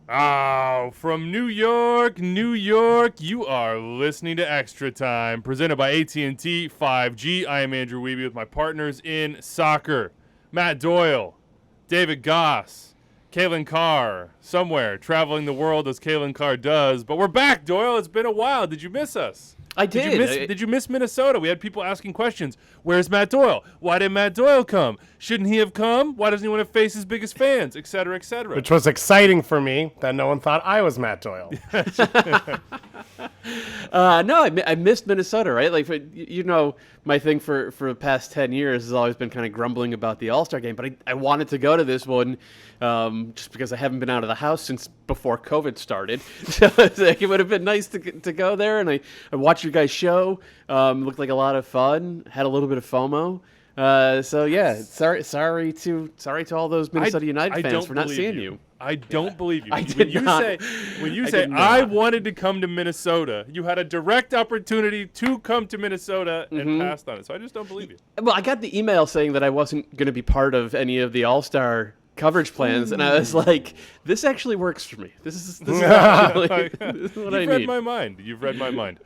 Oh, from New York, New York, you are listening to Extra Time, presented by AT&T 5G. I am Andrew Wiebe with my partners in soccer, Matt Doyle, David Goss, Kalen Carr, somewhere traveling the world as Kalen Carr does. But we're back, Doyle. It's been a while. Did you miss us? I did. Did you miss Minnesota? We had people asking questions. Where's Matt Doyle? Why didn't Matt Doyle come? Shouldn't he have come? Why doesn't he want to face his biggest fans? Et cetera, et cetera. Which was exciting for me that no one thought I was Matt Doyle. No, I missed Minnesota, right? Like, my thing for the past 10 years has always been kind of grumbling about the All-Star game, but I wanted to go to this one just because I haven't been out of the house since before COVID started. So it would have been nice to go there, and I watched your guys' show. Looked like a lot of fun. Had a little bit of FOMO. So yeah, sorry to all those Minnesota United fans for not seeing you. I don't believe you. When you say I wanted to come to Minnesota, you had a direct opportunity to come to Minnesota and passed on it. So I just don't believe you. Well, I got the email saying that I wasn't going to be part of any of the All-Star coverage plans, and I was like, this actually works for me. This is actually this is what I need. You've read my mind. You've read my mind.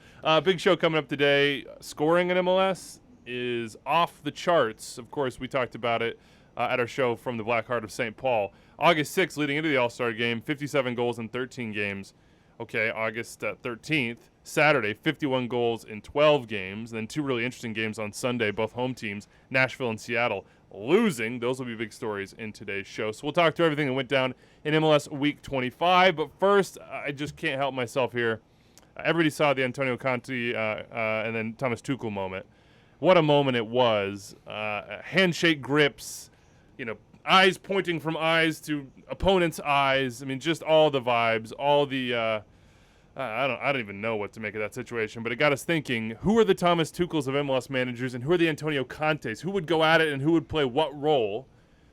Big show coming up today. Scoring in MLS is off the charts. Of course, we talked about it at our show from the Black Heart of St. Paul. August 6th, leading into the All-Star game, 57 goals in 13 games. Okay, August 13th, Saturday, 51 goals in 12 games. Then two really interesting games on Sunday, both home teams, Nashville and Seattle, losing. Those will be big stories in today's show. So we'll talk through everything that went down in MLS Week 25. But first, I just can't help myself here. Everybody saw the Antonio Conte and then Thomas Tuchel moment. What a moment it was. Handshake grips, eyes pointing from eyes to opponents' eyes. I mean, just all the vibes, all the I don't even know what to make of that situation, but it got us thinking, who are the Thomas Tuchels of MLS managers and who are the Antonio Contes? Who would go at it and who would play what role?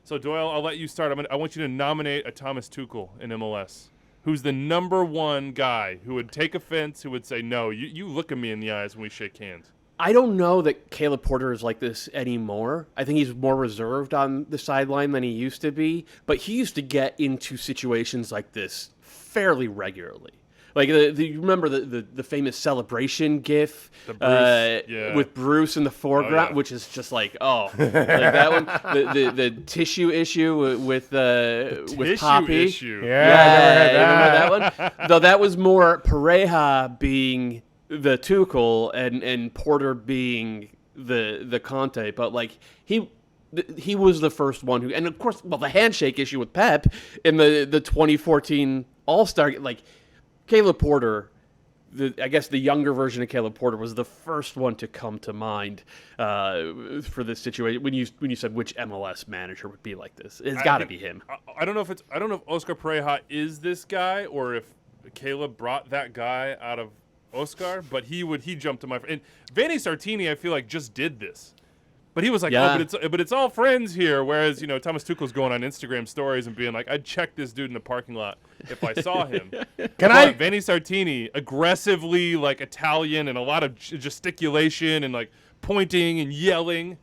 So, Doyle, I'll let you start. I want you to nominate a Thomas Tuchel in MLS. Who's the number one guy who would take offense, who would say, no, you look at me in the eyes when we shake hands? I don't know that Caleb Porter is like this anymore. I think he's more reserved on the sideline than he used to be, but he used to get into situations like this fairly regularly. Like, you remember the famous celebration GIF with Bruce in the foreground, which is just like like that one. The tissue issue with Poppy. Issue. Yeah, I never heard that one. Though that was more Pareja being the Tuchel and Porter being the Conte, but like he was the first one who, and of course, the handshake issue with Pep in the 2014 All-Star, like Caleb Porter, I guess the younger version of Caleb Porter was the first one to come to mind for this situation. When you said which MLS manager would be like this, it's got to be him. I don't know if Oscar Pareja is this guy or if Caleb brought that guy out of Oscar, but he jumped to my and Vanni Sartini, I feel like, just did this, but he was like, but it's all friends here. Whereas Thomas Tuchel's going on Instagram stories and being like, I'd check this dude in the parking lot if I saw him. Vanni Sartini, aggressively like Italian and a lot of gesticulation and like pointing and yelling.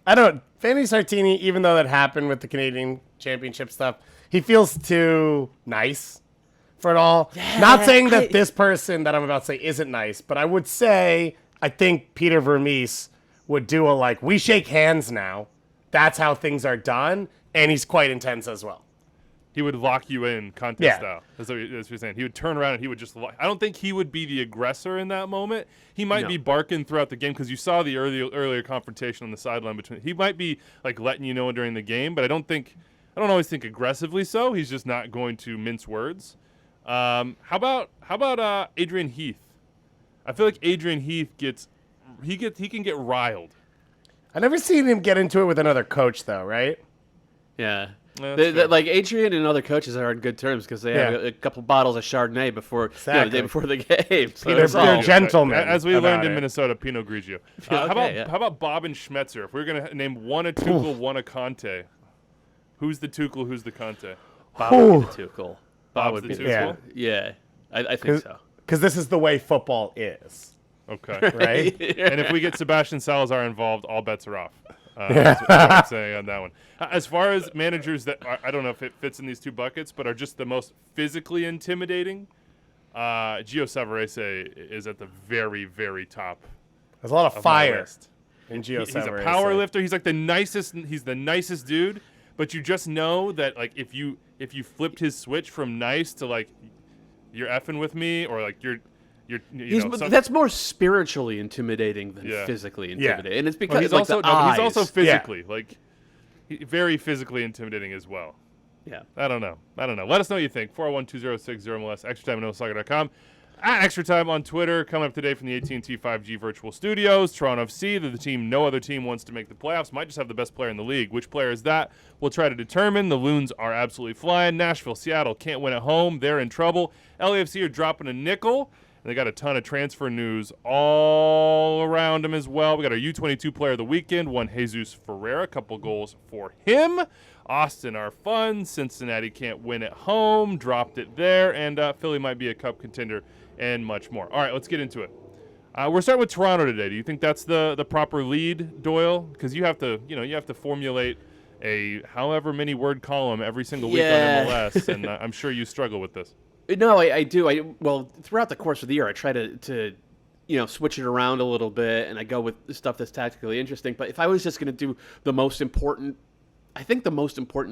Vanni Sartini, even though that happened with the Canadian Championship stuff, he feels too nice for it all. Yeah, not saying that this person that I'm about to say isn't nice, but I would say I think Peter Vermees would do a we shake hands now. That's how things are done, and he's quite intense as well. He would lock you in contest style. That's what you're saying. He would turn around and he would just I don't think he would be the aggressor in that moment. He might be barking throughout the game because you saw the earlier confrontation on the sideline between. He might be like letting you know during the game, but I don't always think aggressively so. He's just not going to mince words. How about Adrian Heath? I feel like Adrian Heath he can get riled. I've never seen him get into it with another coach though, right? Yeah. Like Adrian and other coaches are on good terms because they have a couple bottles of Chardonnay before the day before the game. So they're gentlemen. As we learned in Minnesota, Pinot Grigio. How about Bob and Schmetzer? If we're gonna name one a Tuchel, one a Conte, who's the Tuchel? Who's the Conte? Bob would be the Tuchel. Bob's the Tuchel? Yeah, I think so. Because this is the way football is. Okay. Right? And if we get Sebastian Salazar involved, all bets are off. That's what I'm saying on that one. As far as managers that I don't know if it fits in these two buckets, but are just the most physically intimidating, Gio Savarese is at the very, very top. There's a lot of fire in Gio He's Savarese. a power lifter. He's like the nicest. He's the nicest dude. But you just know that like if you flipped his switch from nice to like you're effing with me or like that's more spiritually intimidating than physically intimidating, and it's because he's like also physically like very physically intimidating as well. Yeah, I don't know. Let us know what you think. 401-206-0MLS, extratime@nosoccer.com. At Extra Time on Twitter, coming up today from the AT&T 5G Virtual Studios. Toronto FC, they're the team no other team wants to make the playoffs. Might just have the best player in the league. Which player is that? We'll try to determine. The Loons are absolutely flying. Nashville, Seattle can't win at home. They're in trouble. LAFC are dropping a nickel. And they got a ton of transfer news all around them as well. We got our U22 player of the weekend, one Jesus Ferreira, a couple goals for him. Austin are fun. Cincinnati can't win at home. Dropped it there. And Philly might be a cup contender and much more. All right, let's get into it. We're starting with Toronto today. Do you think that's the proper lead, Doyle? Because you have to formulate a however many word column every single week on MLS, and I'm sure you struggle with this. No, I do. Well, throughout the course of the year, I try to switch it around a little bit, and I go with stuff that's tactically interesting. But if I was just going to do the most important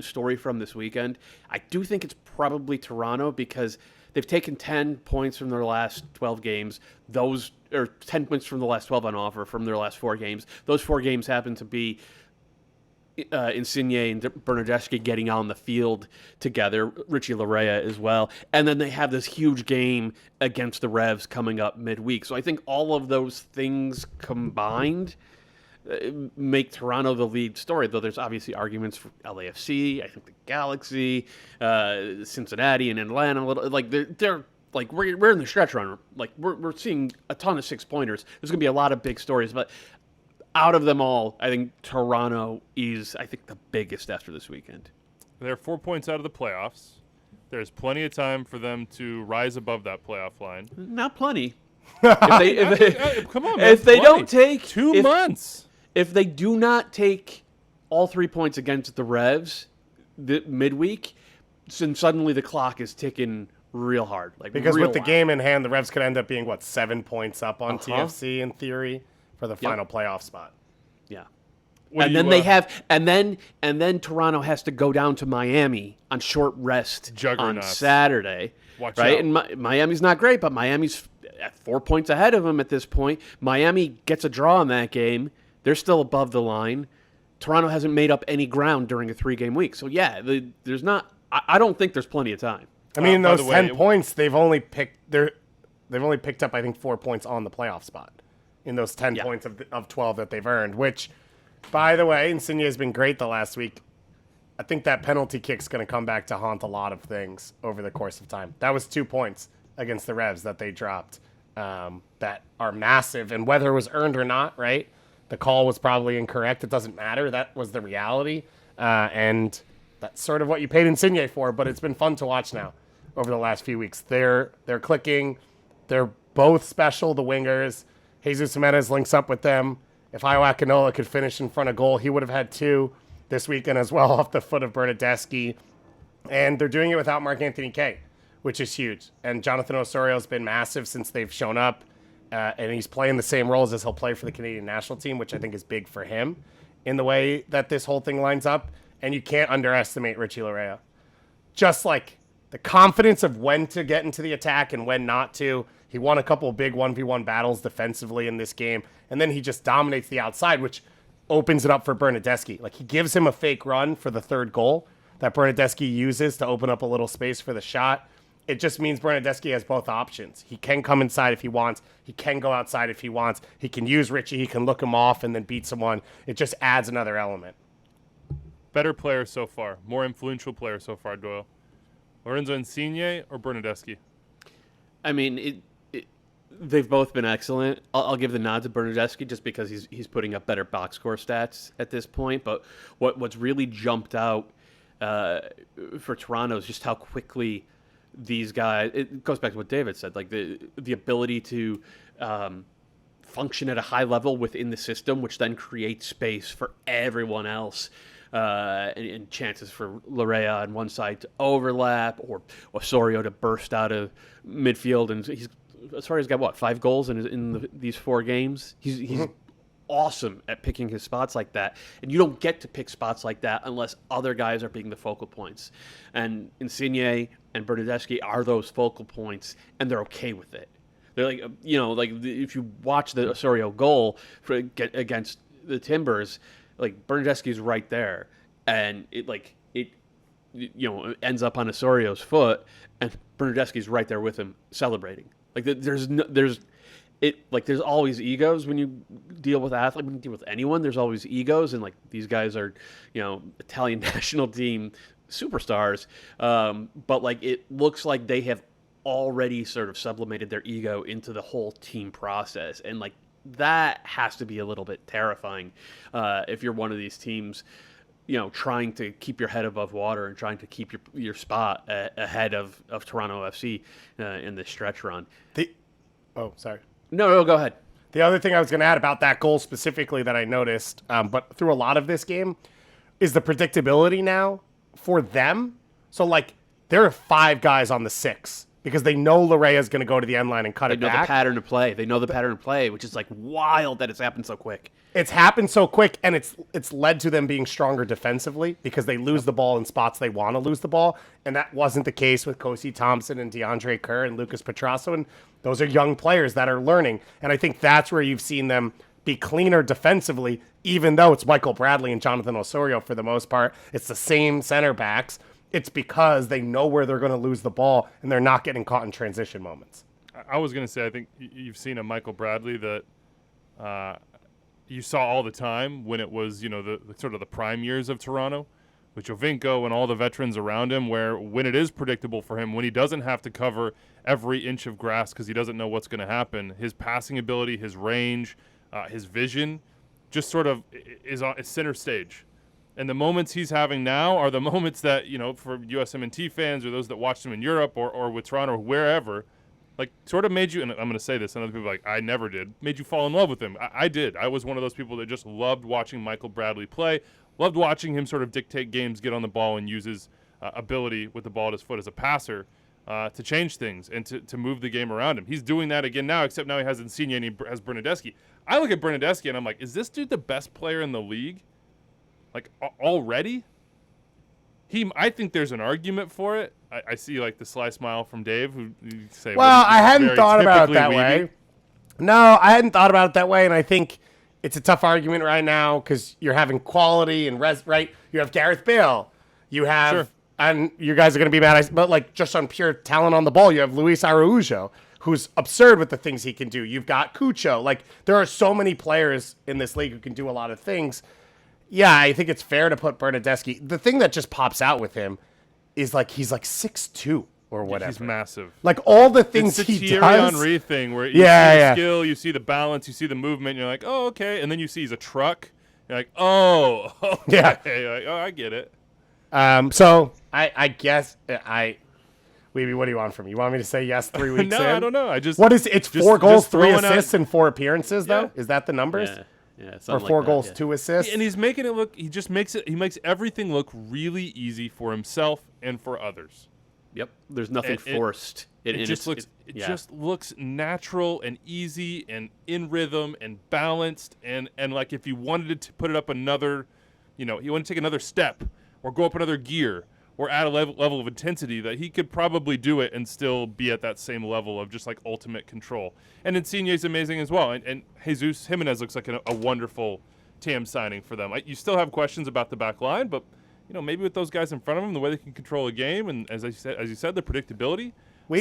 story from this weekend, I do think it's probably Toronto because they've taken 10 points from their last 12 games. 10 points from the last 12 on offer from their last 4 games. Those 4 games happen to be Insigne and Bernardeschi getting on the field together, Richie Larea as well. And then they have this huge game against the Revs coming up midweek. So I think all of those things combined make Toronto the lead story, though there's obviously arguments for LAFC, I think the Galaxy, Cincinnati and Atlanta. Like they're like we're in the stretch run. Like we're seeing a ton of 6-pointers. There's going to be a lot of big stories, but out of them all, I think Toronto is, the biggest after this weekend. They're 4 points out of the playoffs. There's plenty of time for them to rise above that playoff line. Not plenty. Come on, man. If they don't take 2 months. If they do not take all 3 points against the Revs midweek, then suddenly the clock is ticking real hard. Because with the game in hand, the Revs could end up being, 7 points up on TFC in theory for the final playoff spot. Yeah. And then Toronto has to go down to Miami on short rest on Saturday. Watch right? out. And Miami's not great, but Miami's at 4 points ahead of them at this point. Miami gets a draw in that game. They're still above the line. Toronto hasn't made up any ground during a 3-game week. So, there's not – I don't think there's plenty of time. I mean, in those 10 points, they've only picked up, 4 points on the playoff spot in those 10 points of 12 that they've earned, which, by the way, Insigne has been great the last week. I think that penalty kick's going to come back to haunt a lot of things over the course of time. That was 2 points against the Revs that they dropped that are massive, and whether it was earned or not, right? The call was probably incorrect. It doesn't matter. That was the reality, and that's sort of what you paid Insigne for, but it's been fun to watch now over the last few weeks. They're clicking. They're both special, the wingers. Jesus Jimenez links up with them. If Iwakanola could finish in front of goal, he would have had 2 this weekend as well off the foot of Bernardeschi. And they're doing it without Mark Anthony Kaye, which is huge. And Jonathan Osorio has been massive since they've shown up. And he's playing the same roles as he'll play for the Canadian national team, which I think is big for him in the way that this whole thing lines up. And you can't underestimate Richie Larea. Just like the confidence of when to get into the attack and when not to. He won a couple of big 1v1 battles defensively in this game. And then he just dominates the outside, which opens it up for Bernardeschi. Like, he gives him a fake run for the third goal that Bernardeschi uses to open up a little space for the shot. It just means Bernardeschi has both options. He can come inside if he wants. He can go outside if he wants. He can use Richie. He can look him off and then beat someone. It just adds another element. Better player so far. More influential player so far, Doyle. Lorenzo Insigne or Bernardeschi? I mean, they've both been excellent. I'll give the nod to Bernardeschi just because he's putting up better box score stats at this point. But what's really jumped out for Toronto is just how quickly these guys. It goes back to what David said, like the ability to function at a high level within the system, which then creates space for everyone else. And chances for Larea on one side to overlap or Osorio to burst out of midfield. And Osorio's got, 5 goals in these 4 games? He's awesome at picking his spots like that. And you don't get to pick spots like that unless other guys are being the focal points. And Insigne and Bernardeschi are those focal points, and they're okay with it. They're like, if you watch the Osorio goal against the Timbers, like Bernardeschi's right there, and it ends up on Osorio's foot, and Bernardeschi's right there with him celebrating. Like there's always egos when you deal with athletes. When you deal with anyone, there's always egos, and like these guys are, Italian national team superstars. But like it looks like they have already sort of sublimated their ego into the whole team process, and like that has to be a little bit terrifying if you're one of these teams, trying to keep your head above water and trying to keep your spot ahead of Toronto FC in this stretch run. Sorry. No, go ahead. The other thing I was going to add about that goal specifically that I noticed, but through a lot of this game, is the predictability now for them. So, like, there are 5 guys on the 6 because they know Larea is going to go to the end line and cut it back. They know the pattern of play. They know the pattern of play, which is, like, wild that it's happened so quick. It's happened so quick, and it's led to them being stronger defensively because they lose the ball in spots they want to lose the ball, and that wasn't the case with Kosi Thompson and DeAndre Kerr and Lucas Petrasso, and those are young players that are learning, and I think that's where you've seen them be cleaner defensively, even though it's Michael Bradley and Jonathan Osorio for the most part. It's the same center backs. It's because they know where they're going to lose the ball, and they're not getting caught in transition moments. I was going to say, I think you've seen a Michael Bradley that you saw all the time when it was, the sort of the prime years of Toronto with Jovinko and all the veterans around him, where when it is predictable for him, when he doesn't have to cover every inch of grass because he doesn't know what's going to happen, his passing ability, his range, his vision just sort of is on center stage. And the moments he's having now are the moments that, for USMNT fans or those that watched him in Europe or with Toronto or wherever, like sort of made you, and I'm going to say this, and other people are like, I never did, made you fall in love with him. I did. I was one of those people that just loved watching Michael Bradley play, loved watching him sort of dictate games, get on the ball, and use his ability with the ball at his foot as a passer to change things and to move the game around him. He's doing that again now, except now he has Insigne and he has Bernardeschi. I look at Bernardeschi and I'm like, is this dude the best player in the league? Like, already? I think there's an argument for it. I see, like, the sly smile from Dave, who you say, well, I hadn't thought about it that way. No, I hadn't thought about it that way, and I think it's a tough argument right now because you're having quality and right? You have Gareth Bale. You have, sure. And you guys are going to be mad, but, like, just on pure talent on the ball, you have Luis Araujo, who's absurd with the things he can do. You've got Cucho. Like, there are so many players in this league who can do a lot of things. Yeah, I think it's fair to put Bernardeschi. The thing that just pops out with him is like he's like 6'2" or whatever. He's massive. Like all the things it's the he Thierry does. Henry thing where you see the skill, you see the balance, you see the movement, and you're like, oh, okay. And then you see he's a truck. You're like, oh, okay. Yeah. Like, oh, I get it. So I guess Weeby, what do you want from me? You want me to say yes 3 weeks in? No, I don't know. What is it? It's 4 goals, 3 assists, and 4 appearances, though? Yeah. Is that the numbers? Yeah, or 4 goals, 2 assists. And he's making it look. He just makes it. He makes everything look really easy for himself and for others. Yep. There's nothing forced. It just looks natural and easy and in rhythm and balanced and like if you wanted to put it up another, you want to take another step or go up another gear or add a level of intensity, that he could probably do it and still be at that same level of just like ultimate control. And Insigne is amazing as well. And Jesus Jimenez looks like a wonderful TAM signing for them. You still have questions about the back line, but maybe with those guys in front of them, the way they can control a game, and as you said, the predictability,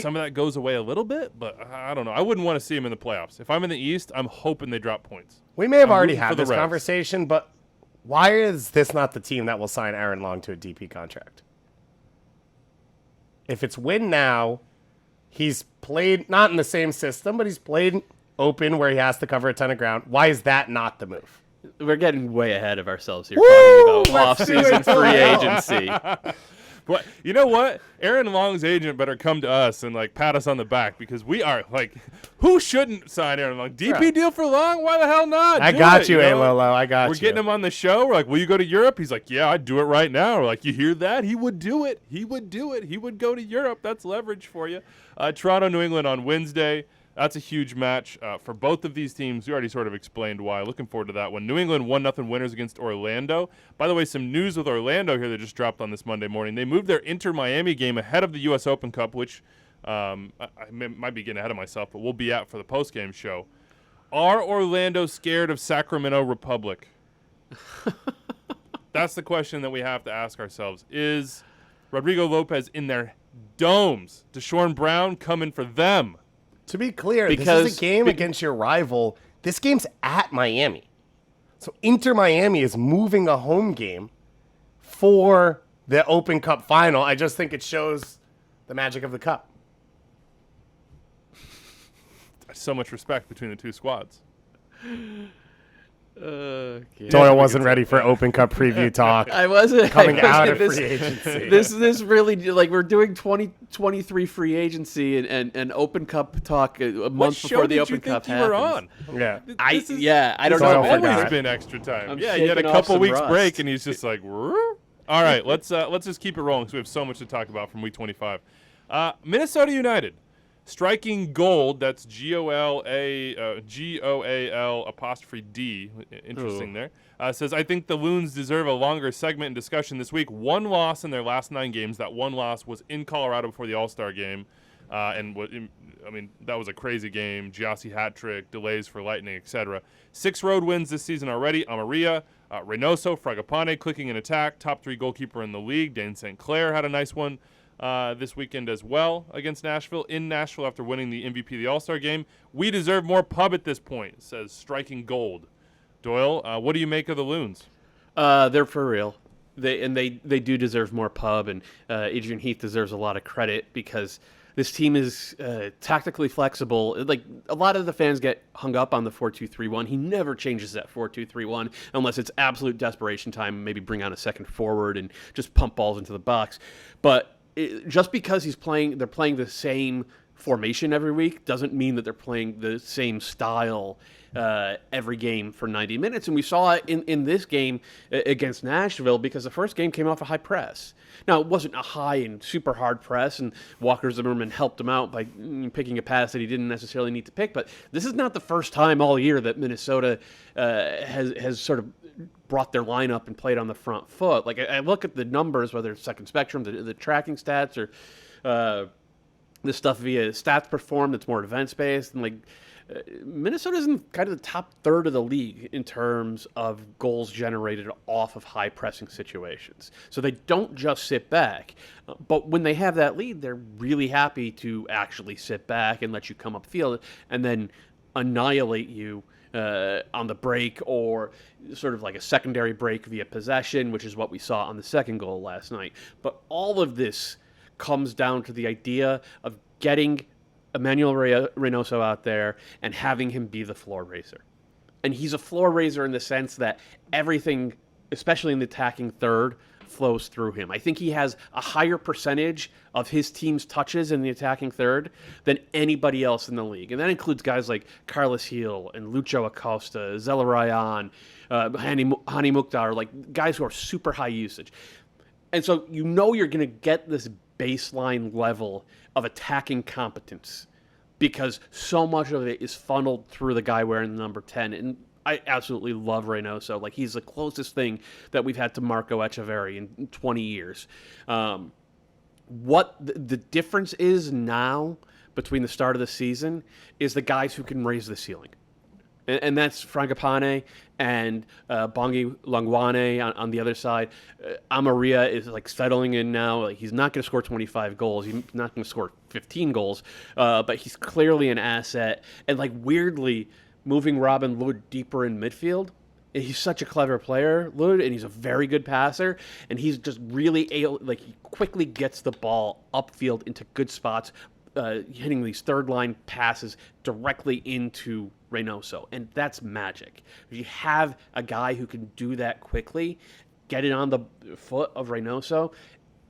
some of that goes away a little bit. But I don't know. I wouldn't want to see him in the playoffs. If I'm in the East, I'm hoping they drop points. We may have already had this conversation, but why is this not the team that will sign Aaron Long to a DP contract? If it's win now, he's played not in the same system, but he's played open where he has to cover a ton of ground. Why is that not the move? We're getting way ahead of ourselves here talking about off-season free agency. But you know what? Aaron Long's agent better come to us and like pat us on the back because we are like, who shouldn't sign Aaron Long? DP deal for Long? Why the hell not? I Do got it, you, know? Lolo. I got you. We're getting him on the show. We're like, will you go to Europe? He's like, yeah, I'd do it right now. We're like, you hear that? He would do it. He would do it. He would go to Europe. That's leverage for you. Toronto, New England on Wednesday. That's a huge match for both of these teams. We already sort of explained why. Looking forward to that one. New England 1-0 winners against Orlando. By the way, some news with Orlando here that just dropped on this Monday morning. They moved their Inter-Miami game ahead of the U.S. Open Cup, which I might be getting ahead of myself, but we'll be at for the post-game show. Are Orlando scared of Sacramento Republic? That's the question that we have to ask ourselves. Is Rodrigo Lopez in their domes? Deshaun Brown coming for them? To be clear, Because- this is a game against your rival. This game's at Miami. So Inter Miami is moving a home game for the Open Cup final. I just think it shows the magic of the cup. So much respect between the two squads. Doyle wasn't ready for Open Cup preview talk. I wasn't Coming I out wasn't- of free agency. This really, like, we're doing 2023 free agency and Open Cup talk a What month show before the did Open you Cup think you were happens. on? Yeah. I This is- don't Doyle know. It's always forgot. been extra time. I'm Yeah, you had a shaking off couple some weeks rust. break, and he's just like, "Whoa." All right, let's just keep it rolling because we have so much to talk about from Week 25. Minnesota United striking gold. That's GOAL''D. Interesting Ooh. there. Says, I think the Loons deserve a longer segment and discussion this week. One loss in their last 9 games. That one loss was in Colorado before the All-Star game. That was a crazy game. Driussi hat trick, delays for Lightning, etc. 6 road wins this season already. Amarilla, Reynoso, Fragapane clicking in attack. Top 3 goalkeeper in the league. Dane St. Clair had a nice one this weekend as well against Nashville. In Nashville after winning the MVP of the All-Star game. We deserve more pub at this point, says Striking Gold. Doyle, what do you make of the Loons? They're for real. They do deserve more pub, and Adrian Heath deserves a lot of credit because this team is tactically flexible. Like, a lot of the fans get hung up on the 4-2-3-1. He never changes that 4-2-3-1 unless it's absolute desperation time. Maybe bring on a second forward and just pump balls into the box. But just because they're playing the same formation every week doesn't mean that they're playing the same style every game for 90 minutes. And we saw it in this game against Nashville because the first game came off a high press. Now, it wasn't a high and super hard press, and Walker Zimmerman helped him out by picking a pass that he didn't necessarily need to pick. But this is not the first time all year that Minnesota has sort of brought their lineup and played on the front foot. Like, I look at the numbers, whether it's Second Spectrum, the tracking stats, or this stuff via Stats Perform that's more events-based, and Minnesota's in kind of the top third of the league in terms of goals generated off of high pressing situations. So they don't just sit back, but when they have that lead, they're really happy to actually sit back and let you come upfield and then annihilate you on the break, or sort of like a secondary break via possession, which is what we saw on the second goal last night. But all of this comes down to the idea of getting Emmanuel Reynoso out there and having him be the floor raiser. And he's a floor raiser in the sense that everything, especially in the attacking third, flows through him. I think he has a higher percentage of his team's touches in the attacking third than anybody else in the league. And that includes guys like Carlos Gil and Lucho Acosta, Zelarayan, Hani Mukhtar, like guys who are super high usage. And so you're going to get this baseline level of attacking competence because so much of it is funneled through the guy wearing the number 10. And I absolutely love Reynoso. Like, he's the closest thing that we've had to Marco Echeverri in 20 years. What the difference is now between the start of the season is the guys who can raise the ceiling. And that's Fragapane and Bongi Longwane on the other side. Amarilla is settling in now. He's not going to score 25 goals. He's not going to score 15 goals. But he's clearly an asset. And weirdly, moving Robin Lod deeper in midfield. He's such a clever player, Lod, and he's a very good passer. And he's just really he quickly gets the ball upfield into good spots, hitting these third-line passes directly into Reynoso, and that's magic. If you have a guy who can do that quickly, get it on the foot of Reynoso,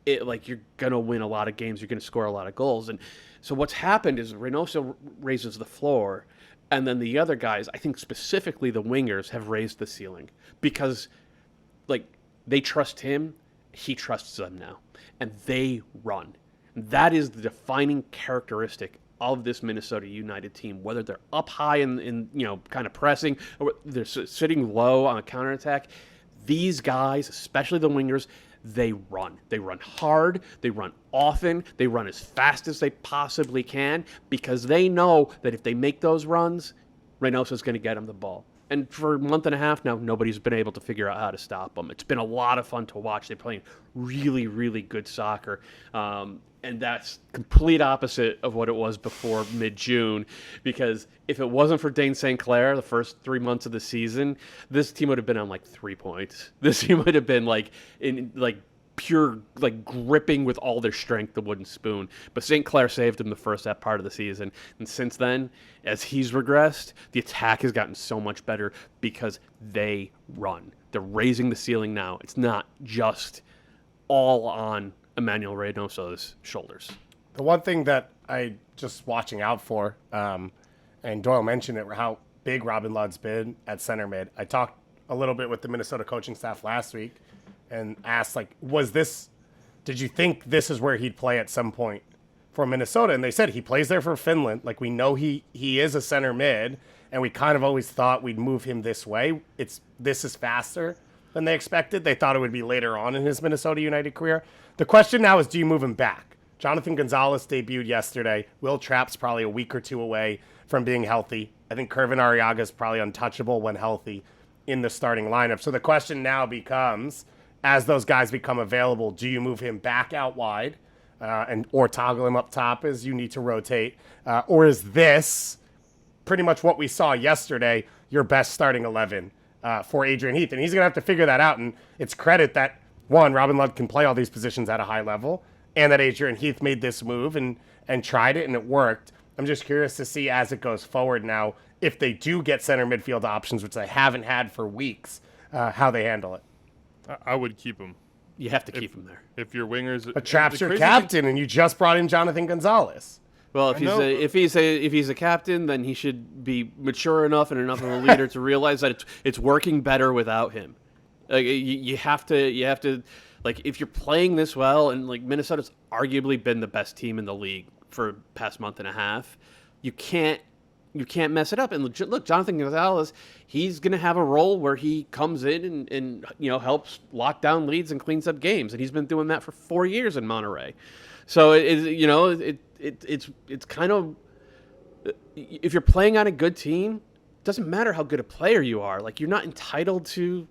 you're going to win a lot of games. You're going to score a lot of goals. And so what's happened is Reynoso raises the floor, and then the other guys, I think specifically the wingers, have raised the ceiling because they trust him. He trusts them now, and they run. That is the defining characteristic of this Minnesota United team, whether they're up high in kind of pressing or they're sitting low on a counterattack. These guys, especially the wingers, they run. They run hard. They run often. They run as fast as they possibly can because they know that if they make those runs, Reynoso's going to get them the ball. And for a month and a half now, nobody's been able to figure out how to stop them. It's been a lot of fun to watch. They're playing really, really good soccer. And that's complete opposite of what it was before mid-June. Because if it wasn't for Dane St. Clair the first 3 months of the season, this team would have been on 3 points. This team would have been pure gripping with all their strength the wooden spoon. But St. Clair saved him the first that part of the season. And since then, as he's regressed, the attack has gotten so much better because they run. They're raising the ceiling now. It's not just all on Emmanuel Reynoso's shoulders. The one thing that I just watching out for, and Doyle mentioned it, how big Robin Ludd's been at center mid. I talked a little bit with the Minnesota coaching staff last week and asked, did you think this is where he'd play at some point for Minnesota? And they said he plays there for Finland. We know he is a center mid, and we kind of always thought we'd move him this way. This is faster than they expected. They thought it would be later on in his Minnesota United career. The question now is, do you move him back? Jonathan Gonzalez debuted yesterday. Will Trapp's probably a week or two away from being healthy. I think Kervin Arriaga's probably untouchable when healthy in the starting lineup. So the question now becomes, as those guys become available, do you move him back out wide or toggle him up top as you need to rotate? Or is this pretty much what we saw yesterday, your best starting 11 for Adrian Heath? And he's going to have to figure that out. And it's credit that, one, Robin Ludd can play all these positions at a high level, and that Adrian Heath made this move and tried it, and it worked. I'm just curious to see as it goes forward now, if they do get center midfield options, which they haven't had for weeks, how they handle it. I would keep him. You have to keep him there. If your wingers, But Trapp's your captain, and you just brought in Jonathan Gonzalez. Well, if he's a captain, then he should be mature enough and enough of a leader to realize that it's working better without him. You have to if you're playing this well, and Minnesota's arguably been the best team in the league for the past month and a half, you can't mess it up. And look, Jonathan Gonzalez, he's going to have a role where he comes in and helps lock down leads and cleans up games, and he's been doing that for 4 years in Monterrey. So it's kind of, if you're playing on a good team, it doesn't matter how good a player you are. You're not entitled to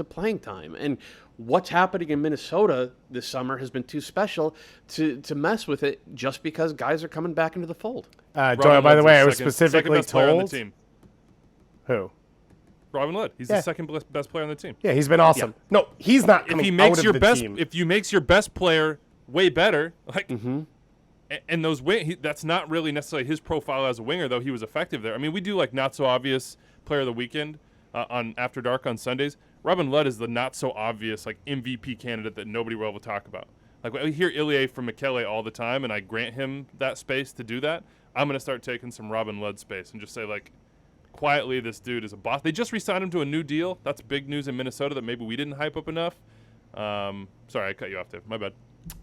playing time. And what's happening in Minnesota this summer has been too special to mess with it just because guys are coming back into the fold. Doyle, by the way, I was specifically player on the told. team. Who? Robin Ludd. He's the second best player on the team. Yeah, he's been awesome. Yeah. No, he's not coming out of the team. If you makes your best player way better, and those that's not really necessarily his profile as a winger, though he was effective there. I mean, we do not so obvious player of the weekend on After Dark on Sundays. Robin Ludd is the not so obvious MVP candidate that nobody will ever talk about. We hear Ilie from Michele all the time, and I grant him that space to do that. I'm going to start taking some Robin Ludd space and just say, quietly, this dude is a boss. They just re-signed him to a new deal. That's big news in Minnesota that maybe we didn't hype up enough. Sorry, I cut you off there. My bad.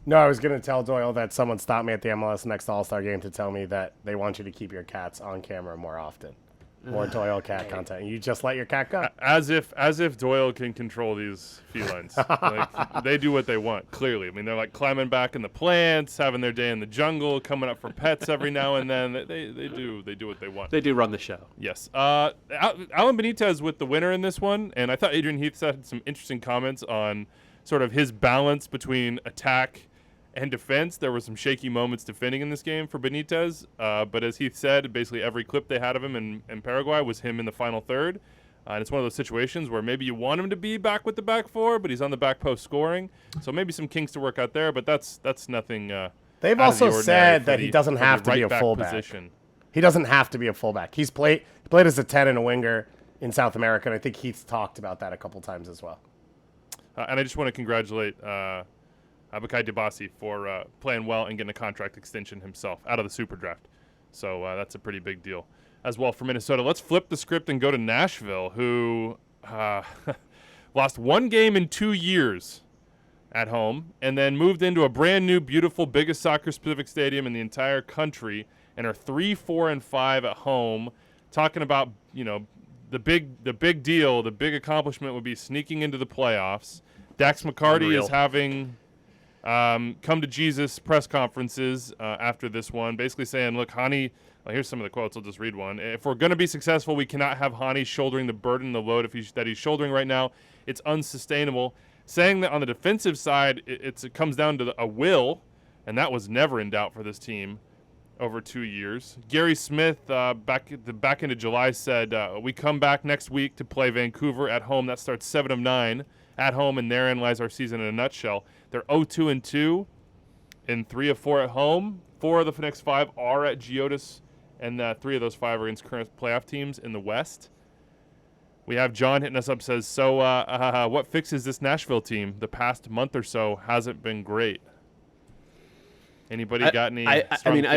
No, I was going to tell Doyle that someone stopped me at the MLS Next All-Star game to tell me that they want you to keep your cats on camera more often. More Doyle cat content. And you just let your cat go. As if Doyle can control these felines. They do what they want, clearly. I mean, they're climbing back in the plants, having their day in the jungle, coming up for pets every now and then. They do what they want. They do run the show. Yes. Alan Benitez with the winner in this one, and I thought Adrian Heath had some interesting comments on sort of his balance between attack and defense. There were some shaky moments defending in this game for Benitez, but as Heath said, basically every clip they had of him in Paraguay was him in the final third. And it's one of those situations where maybe you want him to be back with the back four, but he's on the back post scoring. So maybe some kinks to work out there, but that's nothing. They've also said that he doesn't have to be a fullback. Position. He doesn't have to be a fullback. He played as a 10 and a winger in South America, and I think Heath's talked about that a couple times as well. And I just want to congratulate Abakai Dibasi for playing well and getting a contract extension himself out of the super draft. So that's a pretty big deal as well for Minnesota. Let's flip the script and go to Nashville, who lost one game in 2 years at home and then moved into a brand new, beautiful, biggest soccer-specific stadium in the entire country and are 3-4-5 at home. Talking about, the big deal, the big accomplishment would be sneaking into the playoffs. Dax McCarty is having come to Jesus press conferences after this one, basically saying, look, Hani, here's some of the quotes. I'll just read one. If we're going to be successful, we cannot have Hani shouldering the burden, the load that he's shouldering right now. It's unsustainable. Saying that on the defensive side, it comes down to a will, and that was never in doubt for this team over 2 years. Gary Smith, back into July, said, we come back next week to play Vancouver at home. That starts 7 of 9 at home, and therein lies our season in a nutshell. They're 0-2-2 and 3 of 4 at home. 4 of the next 5 are at Geodis, and 3 of those 5 are against current playoff teams in the West. We have John hitting us up, says, so what fixes this Nashville team? The past month or so hasn't been great. Anybody got any strong feelings? I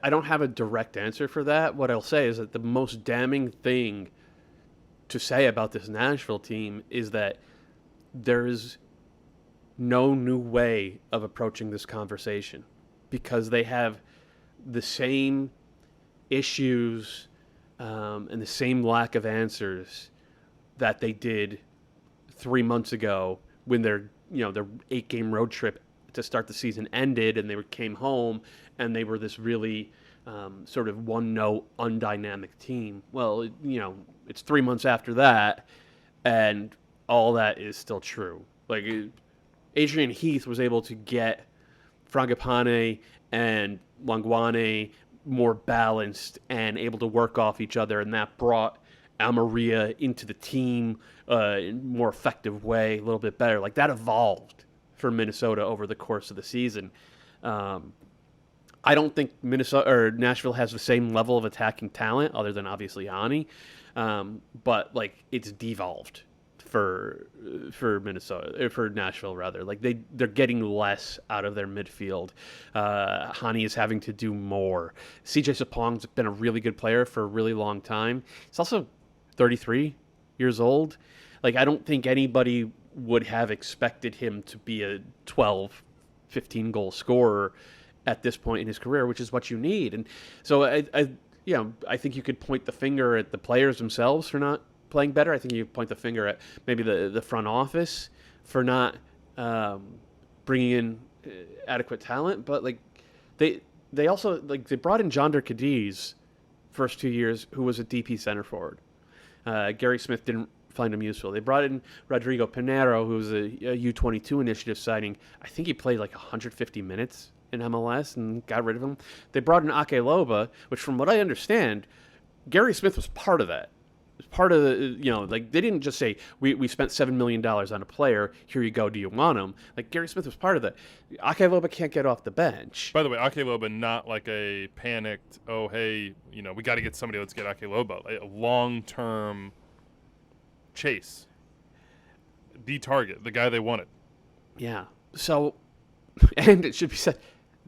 don't have a direct answer for that. What I'll say is that the most damning thing to say about this Nashville team is that there is no new way of approaching this conversation because they have the same issues and the same lack of answers that they did 3 months ago when their 8-game road trip to start the season ended and they came home and they were this really sort of one-note, undynamic team. Well, it's 3 months after that, and all that is still true. Like, Adrian Heath was able to get Frangipane and Langwane more balanced and able to work off each other, and that brought Almeria into the team in a more effective way, a little bit better. Like, that evolved for Minnesota over the course of the season. I don't think Nashville has the same level of attacking talent, other than obviously Hani, but it's devolved for Minnesota, for Nashville rather. Like they're getting less out of their midfield. Hani is having to do more. CJ Sapong's been a really good player for a really long time. He's also 33 years old. Like, I don't think anybody would have expected him to be a 12, 15 goal scorer at this point in his career, which is what you need. And so I think you could point the finger at the players themselves for not playing better. I think you point the finger at maybe the front office for not bringing in adequate talent. But they also they brought in Jonder Cadiz first 2 years, who was a DP center forward. Gary Smith didn't find him useful. They brought in Rodrigo Pinheiro, who was a U22 initiative signing. I think he played 150 minutes in MLS and got rid of him. They brought in Ake Loba, which from what I understand, Gary Smith was part of that. It was part of the, they didn't just say, we spent $7 million on a player, here you go, do you want him? Gary Smith was part of that. Ake Loba can't get off the bench. By the way, Ake Loba, not like a panicked, oh, hey, we got to get somebody, let's get Ake Loba. A long-term chase. The target, the guy they wanted. Yeah. So, and it should be said,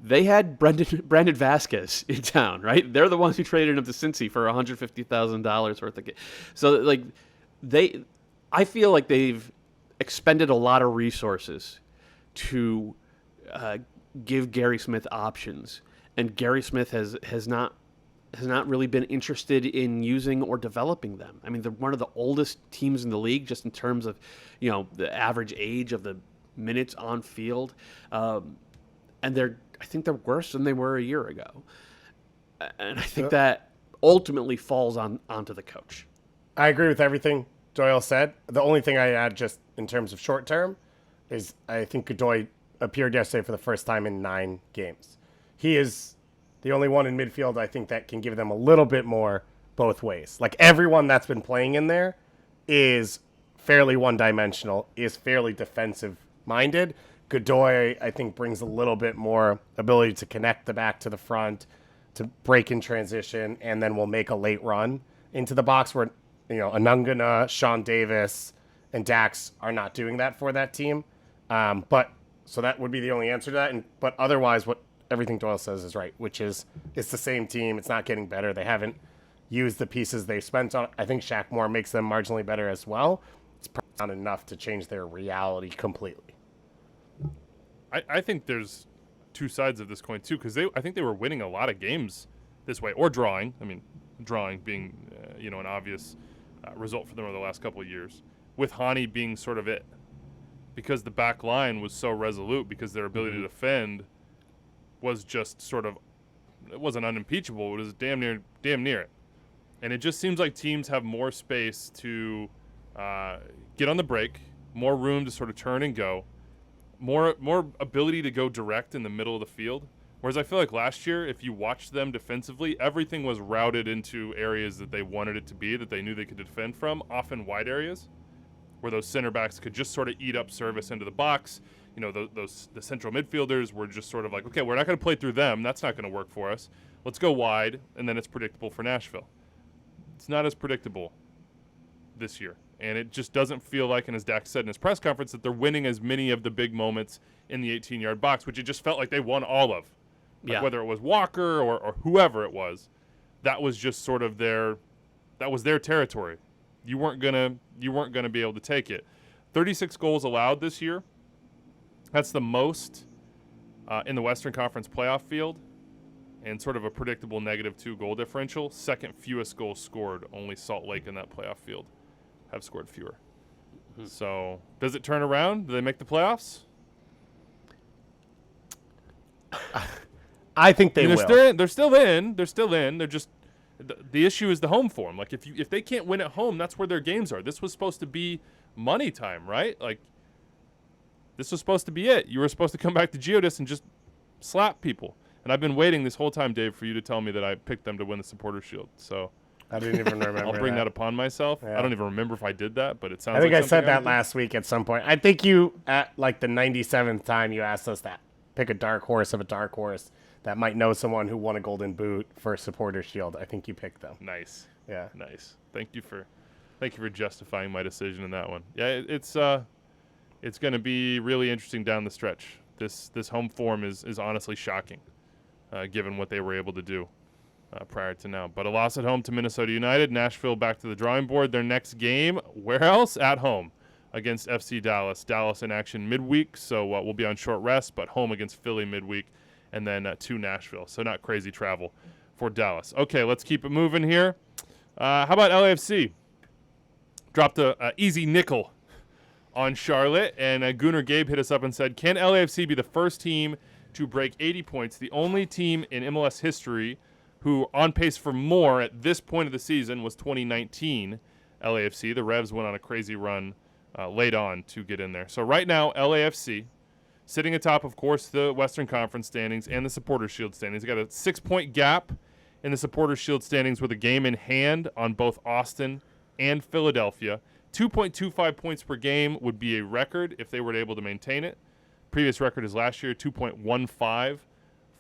they had Brandon Vasquez in town, right? They're the ones who traded him to Cincy for $150,000 worth of. So, I feel like they've expended a lot of resources to give Gary Smith options, and Gary Smith has not really been interested in using or developing them. I mean, they're one of the oldest teams in the league, just in terms of the average age of the minutes on field, and I think they're worse than they were a year ago. And I think that ultimately falls onto the coach. I agree with everything Doyle said. The only thing I add, just in terms of short term, is I think Godoy appeared yesterday for the first time in 9 games. He is the only one in midfield, I think, that can give them a little bit more both ways. Everyone that's been playing in there is fairly one-dimensional, is fairly defensive-minded. Godoy, I think, brings a little bit more ability to connect the back to the front, to break in transition, and then will make a late run into the box where, Anungana, Sean Davis, and Dax are not doing that for that team. But So that would be the only answer to that. But otherwise, what everything Doyle says is right, which is it's the same team. It's not getting better. They haven't used the pieces they spent on. I think Shaq Moore makes them marginally better as well. It's probably not enough to change their reality completely. I think there's two sides of this coin too, because I think they were winning a lot of games this way, or drawing. I mean, drawing being an obvious result for them over the last couple of years, with Hani being sort of it, because the back line was so resolute, because their ability to defend was just sort of, it wasn't unimpeachable, it was damn near it. And it just seems like teams have more space to get on the break, more room to sort of turn and go, more ability to go direct in the middle of the field. Whereas I feel like last year, if you watched them defensively, everything was routed into areas that they wanted it to be, that they knew they could defend from, often wide areas, where those center backs could just sort of eat up service into the box. The central midfielders were just sort of like, okay, we're not going to play through them. That's not going to work for us. Let's go wide, and then it's predictable for Nashville. It's not as predictable this year. And it just doesn't feel like, and as Dak said in his press conference, that they're winning as many of the big moments in the 18-yard box, which it just felt like they won all of. Like whether it was Walker or whoever it was, that was just sort of their territory. You weren't gonna be able to take it. 36 goals allowed this year. That's the most in the Western Conference playoff field, and sort of a predictable -2 goal differential. Second fewest goals scored. Only Salt Lake in that playoff field have scored fewer. Mm-hmm. So does it turn around? Do they make the playoffs? I think they will. They're still in. They're just the issue is the home form. Like if they can't win at home, that's where their games are. This was supposed to be money time, right? Like this was supposed to be it. You were supposed to come back to Geodis and just slap people. And I've been waiting this whole time, Dave, for you to tell me that I picked them to win the Supporters Shield. So I didn't even remember. I'll bring that upon myself. Yeah. I don't even remember if I did that, but it sounds. I think like I said that last week at some point. I think you at like the 97th time you asked us that. Pick a dark horse of a dark horse that might know someone who won a Golden Boot for a Supporters Shield. I think you picked them. Nice. Yeah. Nice. Thank you for justifying my decision in that one. Yeah, it's going to be really interesting down the stretch. This home form is honestly shocking, given what they were able to do prior to now. But a loss at home to Minnesota United. Nashville back to the drawing board. Their next game, where else? At home against FC Dallas. Dallas in action midweek, so we'll be on short rest, but home against Philly midweek, and then to Nashville. So not crazy travel for Dallas. Okay, let's keep it moving here. How about LAFC? Dropped a easy nickel on Charlotte, and Gunnar Gabe hit us up and said, can LAFC be the first team to break 80 points, the only team in MLS history who on pace for more at this point of the season was 2019 LAFC. The Revs went on a crazy run late on to get in there. So right now, LAFC sitting atop, of course, the Western Conference standings and the Supporters Shield standings. They got a 6-point gap in the Supporters Shield standings with a game in hand on both Austin and Philadelphia. 2.25 points per game would be a record if they were able to maintain it. Previous record is last year, 2.15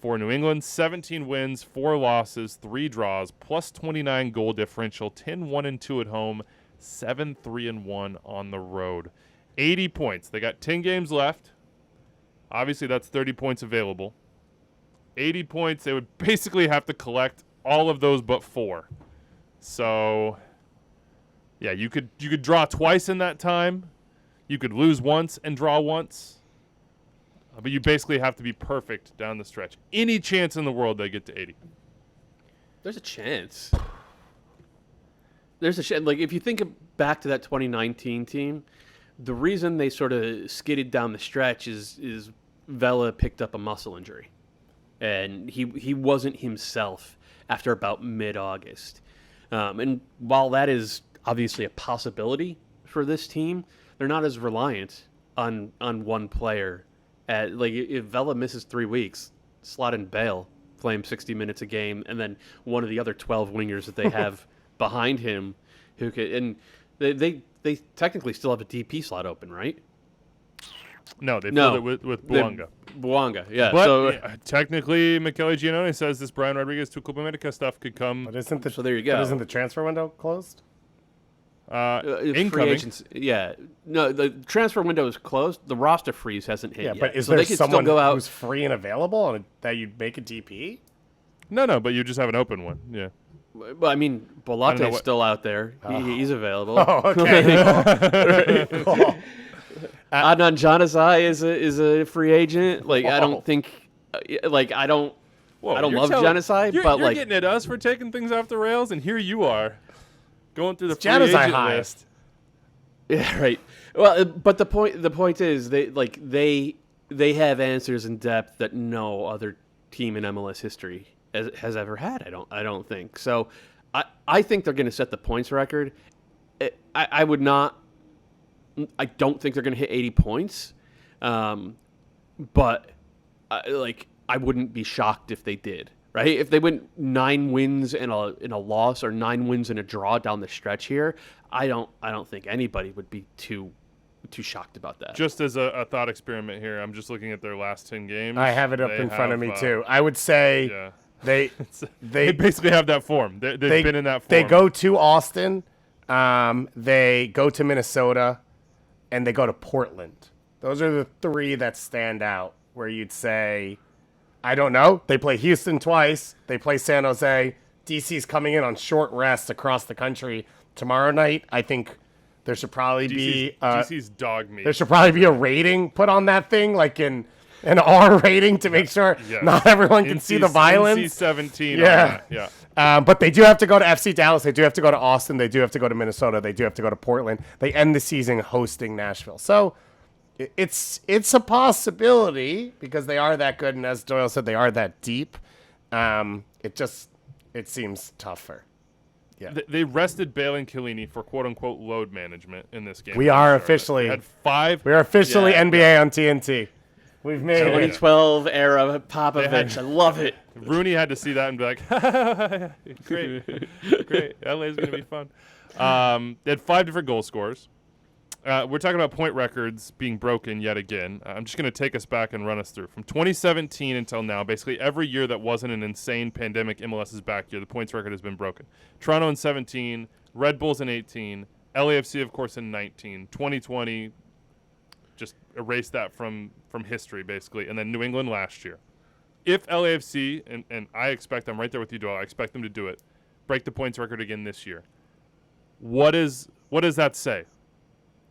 for New England. 17 wins, 4 losses, 3 draws, plus 29 goal differential, 10-1-2 at home, 7-3-1 on the road. 80 points. They got 10 games left. Obviously, that's 30 points available. 80 points, they would basically have to collect all of those but 4. So, yeah, you could draw twice in that time. You could lose once and draw once. But you basically have to be perfect down the stretch. Any chance in the world they get to 80? There's a chance. There's a chance. Like, if you think back to that 2019 team, the reason they sort of skidded down the stretch is Vela picked up a muscle injury. And he wasn't himself after about mid-August. And while that is obviously a possibility for this team, they're not as reliant on one player. Like, if Vela misses 3 weeks, slot in Bale, play him 60 minutes a game, and then one of the other 12 wingers that they have behind him who could, and they technically still have a DP slot open, right? No, they filled it with Bouanga. Bouanga, yeah. But so technically, Michele Giannone says this Brian Rodriguez to Club America stuff could come. But isn't so there you go. But isn't the transfer window closed? Incoming. Free agents, yeah. No, the transfer window is closed. The roster freeze hasn't hit Yeah, yet. but is so there they could someone still go out. who's free and available and that you'd make a DP? No, but you just have an open one. Yeah. Well, I mean, Bolate's still out there. He's available. Oh, okay. Cool. Adnan Januzaj is a free agent. Like, I don't think, I don't love Januzaj, but you're getting at us for taking things off the rails, and here you are going through the free Januzaj agent highest. list. Yeah, right. Well, but the point is they have answers in depth that no other team in MLS history has ever had. I don't think so. I think they're going to set the points record. I would not. I don't think they're going to hit 80 points, but I wouldn't be shocked if they did. Right? If they went 9 wins and a loss or 9 wins and a draw down the stretch here, I don't think anybody would be too shocked about that. Just as a thought experiment here, I'm just looking at their last 10 games. I have it up in front of me too. I would say they basically have that form. They've been in that form. They go to Austin, they go to Minnesota, and they go to Portland. Those are the 3 that stand out where you'd say, I don't know. They play Houston twice. They play San Jose. DC's coming in on short rest across the country tomorrow night. I think there should probably be DC's dog meat. There should probably be a rating put on that thing, like an R rating to make sure not everyone can see the violence. NC-17. Yeah. But they do have to go to FC Dallas. They do have to go to Austin. They do have to go to Minnesota. They do have to go to Portland. They end the season hosting Nashville. So it's a possibility because they are that good, and as Doyle said, they are that deep. It seems tougher. Yeah. They rested Bale and Chiellini for quote-unquote load management in this game. We are officially had 5. We are officially NBA on TNT. We've made 2012 era Popovich. I love it. Rooney had to see that and be like, great. LA's going to be fun. They had 5 different goal scorers. We're talking about point records being broken yet again. I'm just going to take us back and run us through. From 2017 until now, basically every year that wasn't an insane pandemic MLS's back year, the points record has been broken. Toronto in 17, Red Bulls in 18, LAFC, of course, in 19, 2020, just erase that from history, basically, and then New England last year. If LAFC, and I expect them right there with you, Doyle, I expect them to do it, break the points record again this year, what does that say?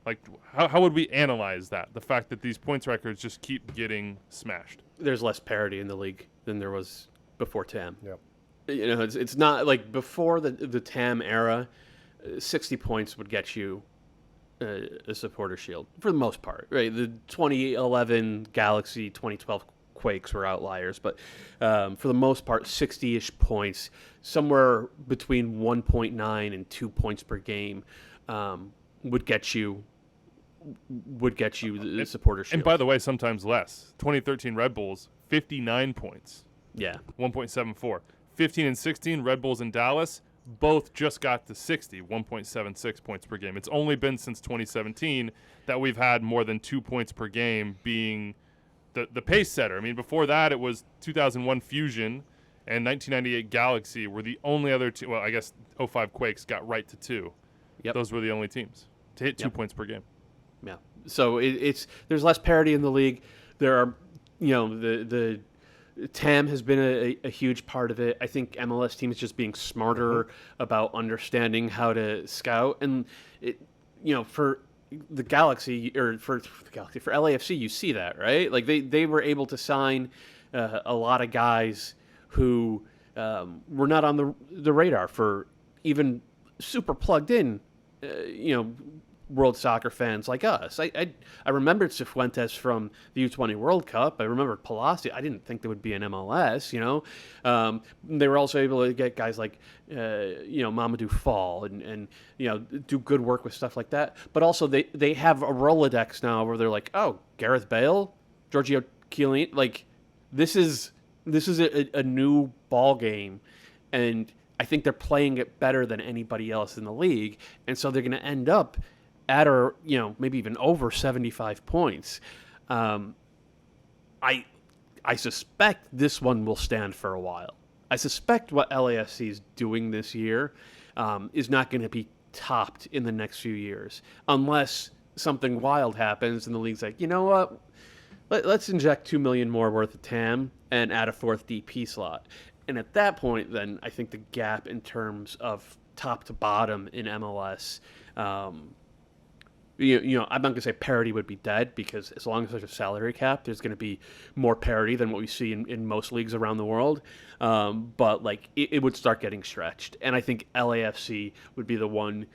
Like, how would we analyze that? The fact that these points records just keep getting smashed. There's less parity in the league than there was before TAM. Yep. You know, it's not like before the TAM era, 60 points would get you a supporter shield for the most part. Right? The 2011 Galaxy, 2012 Quakes were outliers, but for the most part, 60-ish points, somewhere between 1.9 and 2 points per game, would get you the supporter shield. And by the way, sometimes less. 2013 Red Bulls, 59 points. Yeah. 1.74. 15 and 16 Red Bulls in Dallas, both just got to 60, 1.76 points per game. It's only been since 2017 that we've had more than 2 points per game being the pace setter. I mean, before that, it was 2001 Fusion and 1998 Galaxy were the only other two. Well, I guess 05 Quakes got right to 2. Yep. Those were the only teams to hit 2 points per game. Yeah. So there's less parity in the league. There are, the TAM has been a huge part of it. I think MLS teams just being smarter about understanding how to scout, and for the Galaxy or for LAFC, you see that, right? Like they were able to sign a lot of guys who were not on the radar for even super plugged in, world soccer fans like us. I remembered Cifuentes from the U20 World Cup. I remembered Palacio. I didn't think there would be an MLS, They were also able to get guys like, Mamadou Fall and do good work with stuff like that. But also they have a Rolodex now where they're like, oh, Gareth Bale, Giorgio Chiellini. Like, this is a new ball game. And I think they're playing it better than anybody else in the league. And so they're going to end up at or maybe even over 75 points. I suspect this one will stand for a while. I suspect what LAFC is doing this year is not going to be topped in the next few years, unless something wild happens and the league's like, you know what? Let's inject $2 million more worth of TAM and add a fourth DP slot. And at that point, then I think the gap in terms of top to bottom in MLS, I'm not going to say parity would be dead, because as long as there's a salary cap, there's going to be more parity than what we see in most leagues around the world. But like it would start getting stretched. And I think LAFC would be the one,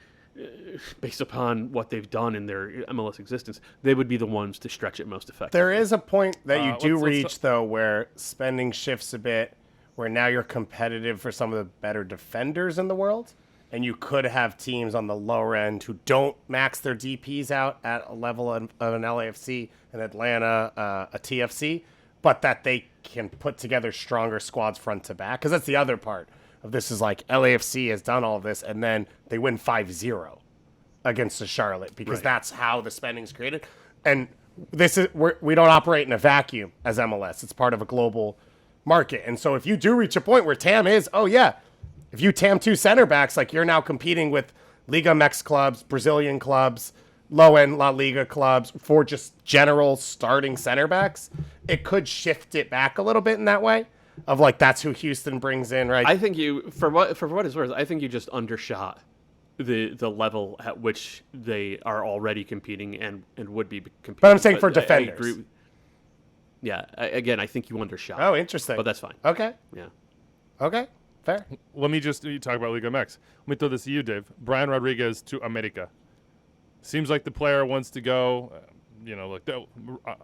based upon what they've done in their MLS existence, they would be the ones to stretch it most effectively. There is a point that you do reach, though, where spending shifts a bit, where now you're competitive for some of the better defenders in the world, and you could have teams on the lower end who don't max their DPs out at a level of an LAFC, an Atlanta, a TFC, but that they can put together stronger squads front to back. Because that's the other part of this, is like LAFC has done all of this, and then they win 5-0 against the Charlotte, because that's how the spending's created. And this is we don't operate in a vacuum as MLS. It's part of a global market. And so if you do reach a point where TAM is, if you TAM 2 center backs, like you're now competing with Liga MX clubs, Brazilian clubs, low-end La Liga clubs for just general starting center backs, it could shift it back a little bit in that way. Of like, that's who Houston brings in, right? I think you, for what it's worth, I think you just undershot the level at which they are already competing and would be competing. But I'm saying for defenders. I agree. Yeah, again, I think you undershot. Oh, interesting. But that's fine. Okay. Yeah. Okay. Fair. Let me just talk about Liga MX. Let me throw this to you, Dave. Brian Rodriguez to America. Seems like the player wants to go. Look,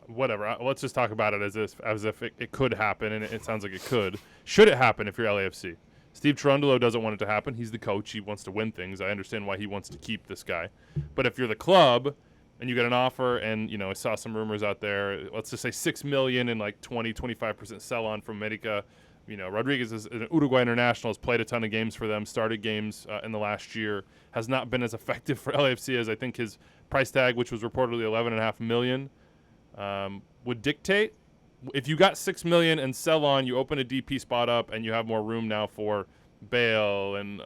whatever. Let's just talk about it as if it could happen, and it sounds like it could. Should it happen if you're LAFC? Steve Cherundolo doesn't want it to happen. He's the coach. He wants to win things. I understand why he wants to keep this guy. But if you're the club and you get an offer, and I saw some rumors out there, let's just say $6 million and like 20-25% sell on from America. Rodriguez is an Uruguay international, has played a ton of games for them, started games in the last year, has not been as effective for LAFC as I think his price tag, which was reportedly $11.5 million, would dictate. If you got $6 million and sell on, you open a DP spot up, and you have more room now for Bale and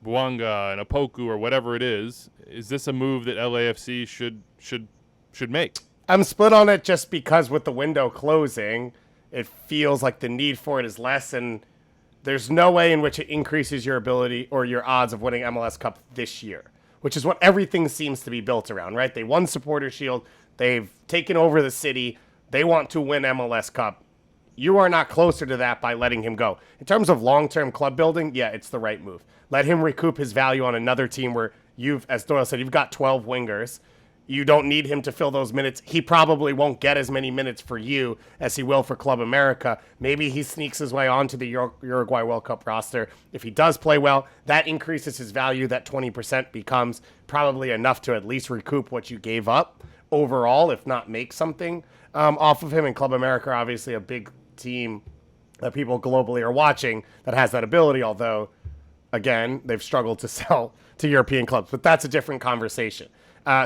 Buanga and Opoku or whatever it is. Is this a move that LAFC should make? I'm split on it, just because with the window closing, it feels like the need for it is less, and there's no way in which it increases your ability or your odds of winning MLS Cup this year, which is what everything seems to be built around, right? They won Supporter Shield. They've taken over the city. They want to win MLS Cup. You are not closer to that by letting him go. In terms of long-term club building, yeah, it's the right move. Let him recoup his value on another team where as Doyle said, you've got 12 wingers. You don't need him to fill those minutes. He probably won't get as many minutes for you as he will for Club America. Maybe he sneaks his way onto the Uruguay World Cup roster. If he does play well, that increases his value. That 20% becomes probably enough to at least recoup what you gave up overall, if not make something off of him. And Club America, obviously a big team that people globally are watching that has that ability, although, again, they've struggled to sell to European clubs. But that's a different conversation.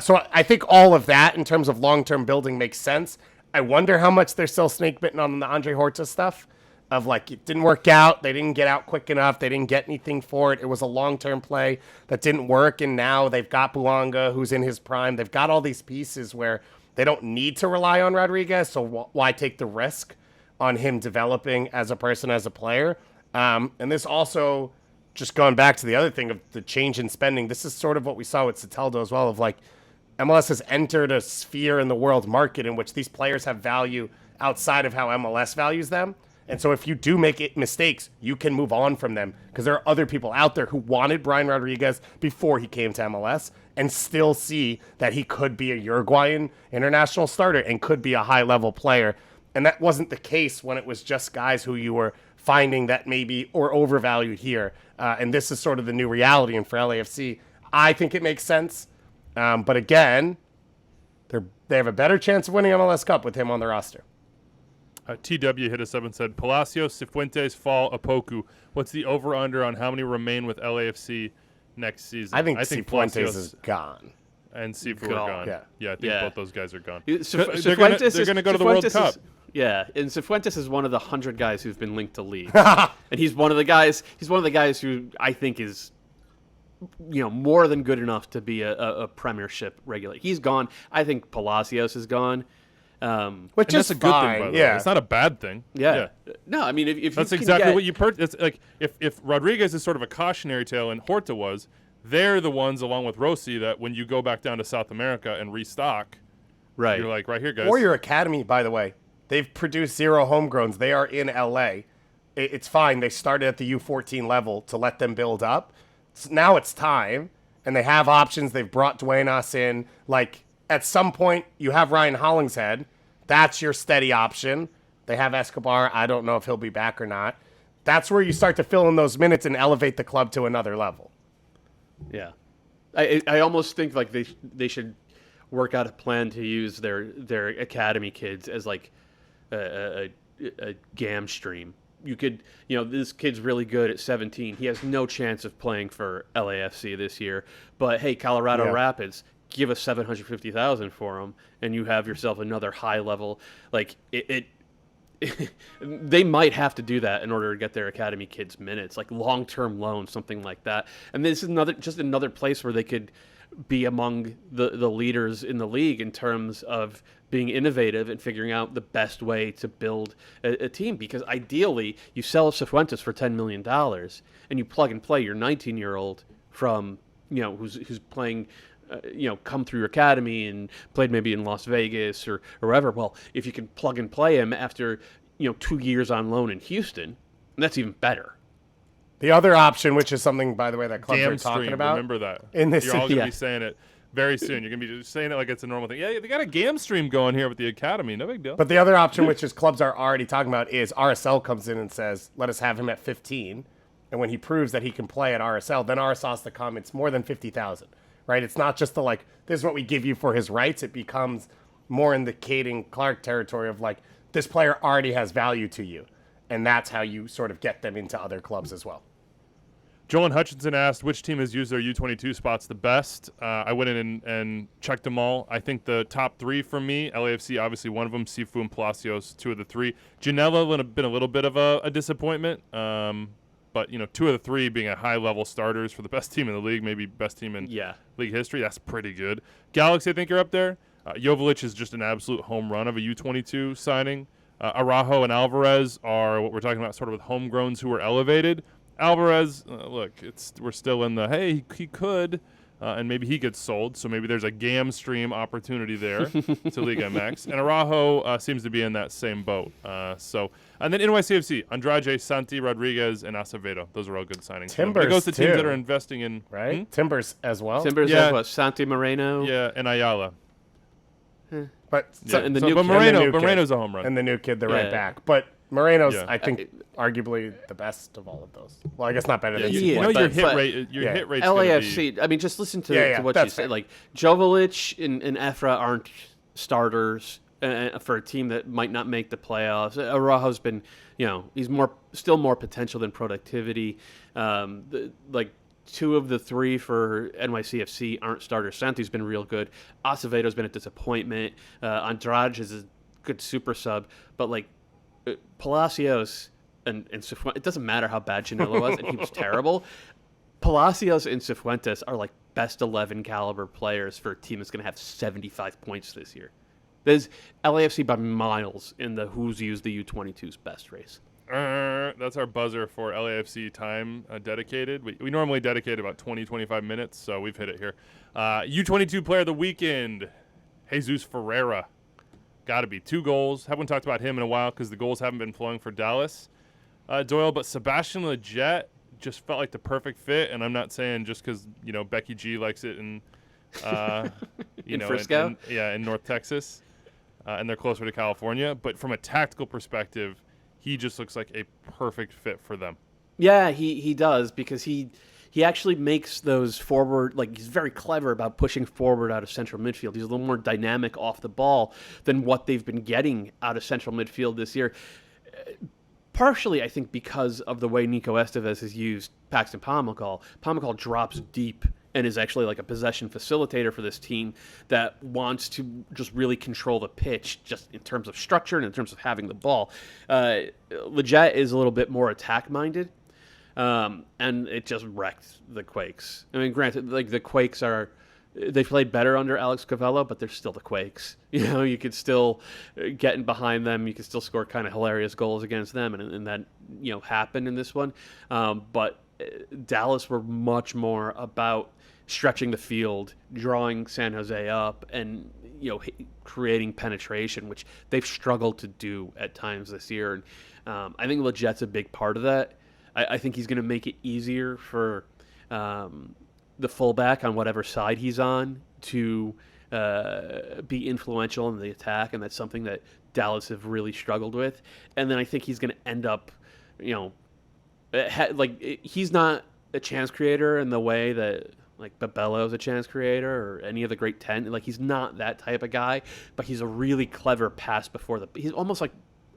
So I think all of that in terms of long-term building makes sense. I wonder how much they're still snake-bitten on the Andre Horta stuff of like, it didn't work out. They didn't get out quick enough. They didn't get anything for it. It was a long-term play that didn't work. And now they've got Buanga, who's in his prime. They've got all these pieces where they don't need to rely on Rodriguez. So why take the risk on him developing as a person, as a player? And this also, just going back to the other thing of the change in spending, this is sort of what we saw with Soteldo as well, of like, MLS has entered a sphere in the world market in which these players have value outside of how MLS values them. And so if you do make mistakes, you can move on from them, because there are other people out there who wanted Brian Rodriguez before he came to MLS and still see that he could be a Uruguayan international starter and could be a high-level player. And that wasn't the case when it was just guys who you were finding that maybe or overvalued here. And this is sort of the new reality. And for LAFC, I think it makes sense. But again, they have a better chance of winning MLS Cup with him on the roster. TW hit us up and said, Palacios, Cifuentes, Fall, Opoku. What's the over-under on how many remain with LAFC next season? I think Cifuentes is gone. And Cifu are gone. Yeah, I think both those guys are gone. They're going to go to the World Cup. Yeah, and Cifuentes is one of the 100 guys who's been linked to league. And he's one of the guys who I think is more than good enough to be a Premiership regular. He's gone. I think Palacios is gone. Which and is that's a good fine. thing, by the yeah. way. It's not a bad thing. Yeah. No, I mean, if that's you exactly can what you It's like if Rodriguez is sort of a cautionary tale and Horta was, they're the ones along with Rossi that when you go back down to South America and restock, right, you're like, right here, guys. Or your academy, by the way. They've produced 0 homegrowns. They are in LA. It's fine. They started at the U14 level to let them build up. So now it's time, and they have options. They've brought Duenas in. Like, at some point, you have Ryan Hollingshead. That's your steady option. They have Escobar. I don't know if he'll be back or not. That's where you start to fill in those minutes and elevate the club to another level. Yeah. I almost think like they should work out a plan to use their academy kids as like a gam stream. You could, this kid's really good at 17. He has no chance of playing for LAFC this year. But hey, Colorado Rapids, give us $750,000 for him, and you have yourself another high level. Like they might have to do that in order to get their academy kids minutes, like long-term loans, something like that. And this is another place where they could be among the leaders in the league in terms of being innovative and figuring out the best way to build a team. Because ideally, you sell Cifuentes for $10 million and you plug and play your 19-year-old from, who's playing, come through your academy and played maybe in Las Vegas or wherever. Well, if you can plug and play him after, 2 years on loan in Houston, that's even better. The other option, which is something, by the way, that clubs Gam are talking stream, about. remember that. You're all going to be saying it very soon. You're going to be just saying it like it's a normal thing. Yeah, they got a gam stream going here with the academy. No big deal. But the other option, which is clubs are already talking about, is RSL comes in and says, let us have him at 15. And when he proves that he can play at RSL, then RSL has to come. It's more than 50,000, right? It's not just this is what we give you for his rights. It becomes more in the Caden Clark territory of like, this player already has value to you. And that's how you sort of get them into other clubs as well. Joel Hutchinson asked which team has used their U22 spots the best. I went in and checked them all. I think the top 3 for me, LAFC, obviously one of them, Sifu and Palacios, 2 of the 3. Janela have been a little bit of a disappointment, but 2 of the 3 being a high-level starters for the best team in the league, maybe best team in league history. That's pretty good. Galaxy, I think you're up there. Joveljic is just an absolute home run of a U22 signing. Araujo and Alvarez are what we're talking about, sort of with homegrowns who were elevated. Alvarez, look, we're still in the, hey, he could, and maybe he gets sold, so maybe there's a gam stream opportunity there to Liga MX. And Araujo seems to be in that same boat. And then NYCFC, Andrade, Santi, Rodriguez, and Acevedo. Those are all good signings. Timbers, it goes to teams too. that are investing in... Right? Timbers as well. Timbers Yeah. as well. Santi Moreno. Yeah, and Ayala. But and the new kid. Moreno's a home run. And the new kid, they're Yeah. right back. But Moreno's, Yeah. I think, arguably the best of all of those. Well, I guess not better than Yeah, Cifuentes. your but- hit rate. Your yeah. hit rate's gonna be- LAFC. I mean, just listen to what you that's said. fair. Like Joveljic and Efra aren't starters for a team that might not make the playoffs. Araujo's been, he's still more potential than productivity. 2 of the 3 for NYCFC aren't starters. Santi's been real good. Acevedo's been a disappointment. Andrade is a good super sub, but Palacios and Cifuentes, it doesn't matter how bad Janela was, and he was terrible. Palacios and Cifuentes are like best 11 caliber players for a team that's going to have 75 points this year. There's LAFC by miles in the who's used the U22's best race. That's our buzzer for LAFC time dedicated. We normally dedicate about 20-25 minutes, so we've hit it here. U22 player of the weekend, Jesus Ferreira. Got to be 2 goals. Haven't talked about him in a while because the goals haven't been flowing for Dallas. Doyle, but Sebastian Lletget just felt like the perfect fit, and I'm not saying just because Becky G likes it in Frisco, in North Texas, and they're closer to California. But from a tactical perspective, he just looks like a perfect fit for them. Yeah, he does, because he actually makes those forward, he's very clever about pushing forward out of central midfield. He's a little more dynamic off the ball than what they've been getting out of central midfield this year. Partially, I think, because of the way Nico Estevez has used Paxton Pomykal. Pomykal drops deep and is actually like a possession facilitator for this team that wants to just really control the pitch, just in terms of structure and in terms of having the ball. Lletget is a little bit more attack-minded. and it just wrecked the Quakes. I mean, granted, like the Quakes they played better under Alex Covella, but they're still the Quakes. You could still get in behind them. You could still score kind of hilarious goals against them, and that happened in this one. But Dallas were much more about stretching the field, drawing San Jose up, and creating penetration, which they've struggled to do at times this year. And I think Lletget's a big part of that. I think he's going to make it easier for the fullback on whatever side he's on to be influential in the attack, and that's something that Dallas have really struggled with. And then I think he's going to end up, he's not a chance creator in the way that like Babello is a chance creator or any of the great 10. Like, he's not that type of guy, but he's a really clever pass before he's almost like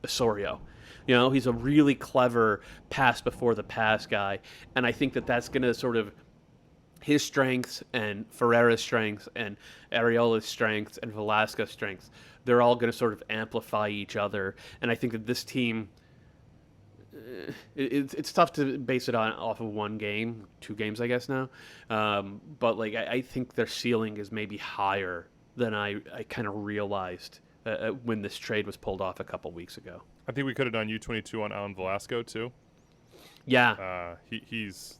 Osorio. He's a really clever pass before the pass guy. And I think that that's going to sort of his strengths and Ferreira's strengths and Areola's strengths and Velasquez's strengths, they're all going to sort of amplify each other. And I think that this team, it's tough to base it off of one game, 2 games, I guess now. But like I think their ceiling is maybe higher than I kind of realized when this trade was pulled off a couple weeks ago. I think we could have done U22 on Alan Velasco too. Yeah, he's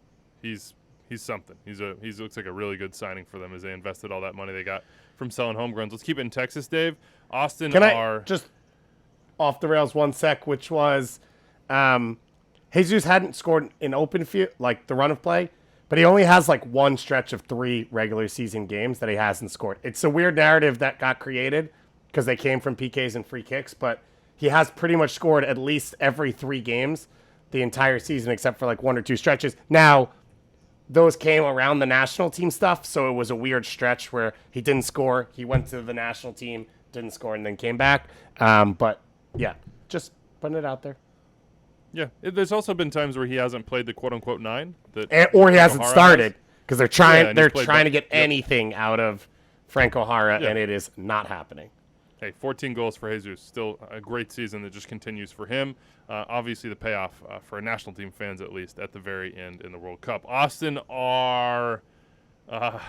something. He looks like a really good signing for them as they invested all that money they got from selling homegrowns. Let's keep it in Texas, Dave. Austin I just off the rails 1 sec, which was Jesus hadn't scored in open field, like the run of play, but he only has like one stretch of 3 regular season games that he hasn't scored. It's a weird narrative that got created because they came from PKs and free kicks, but he has pretty much scored at least every 3 games the entire season except for like 1 or 2 stretches. Now, those came around the national team stuff, so it was a weird stretch where he didn't score. He went to the national team, didn't score, and then came back. But, yeah, just putting it out there. Yeah, there's also been times where he hasn't played the quote-unquote 9. Or he hasn't started, because they're trying to get Yep. anything out of Franco Jara, and it is not happening. Hey, 14 goals for Jesus. Still a great season that just continues for him. Obviously, the payoff for national team fans, at least, at the very end in the World Cup. Austin are a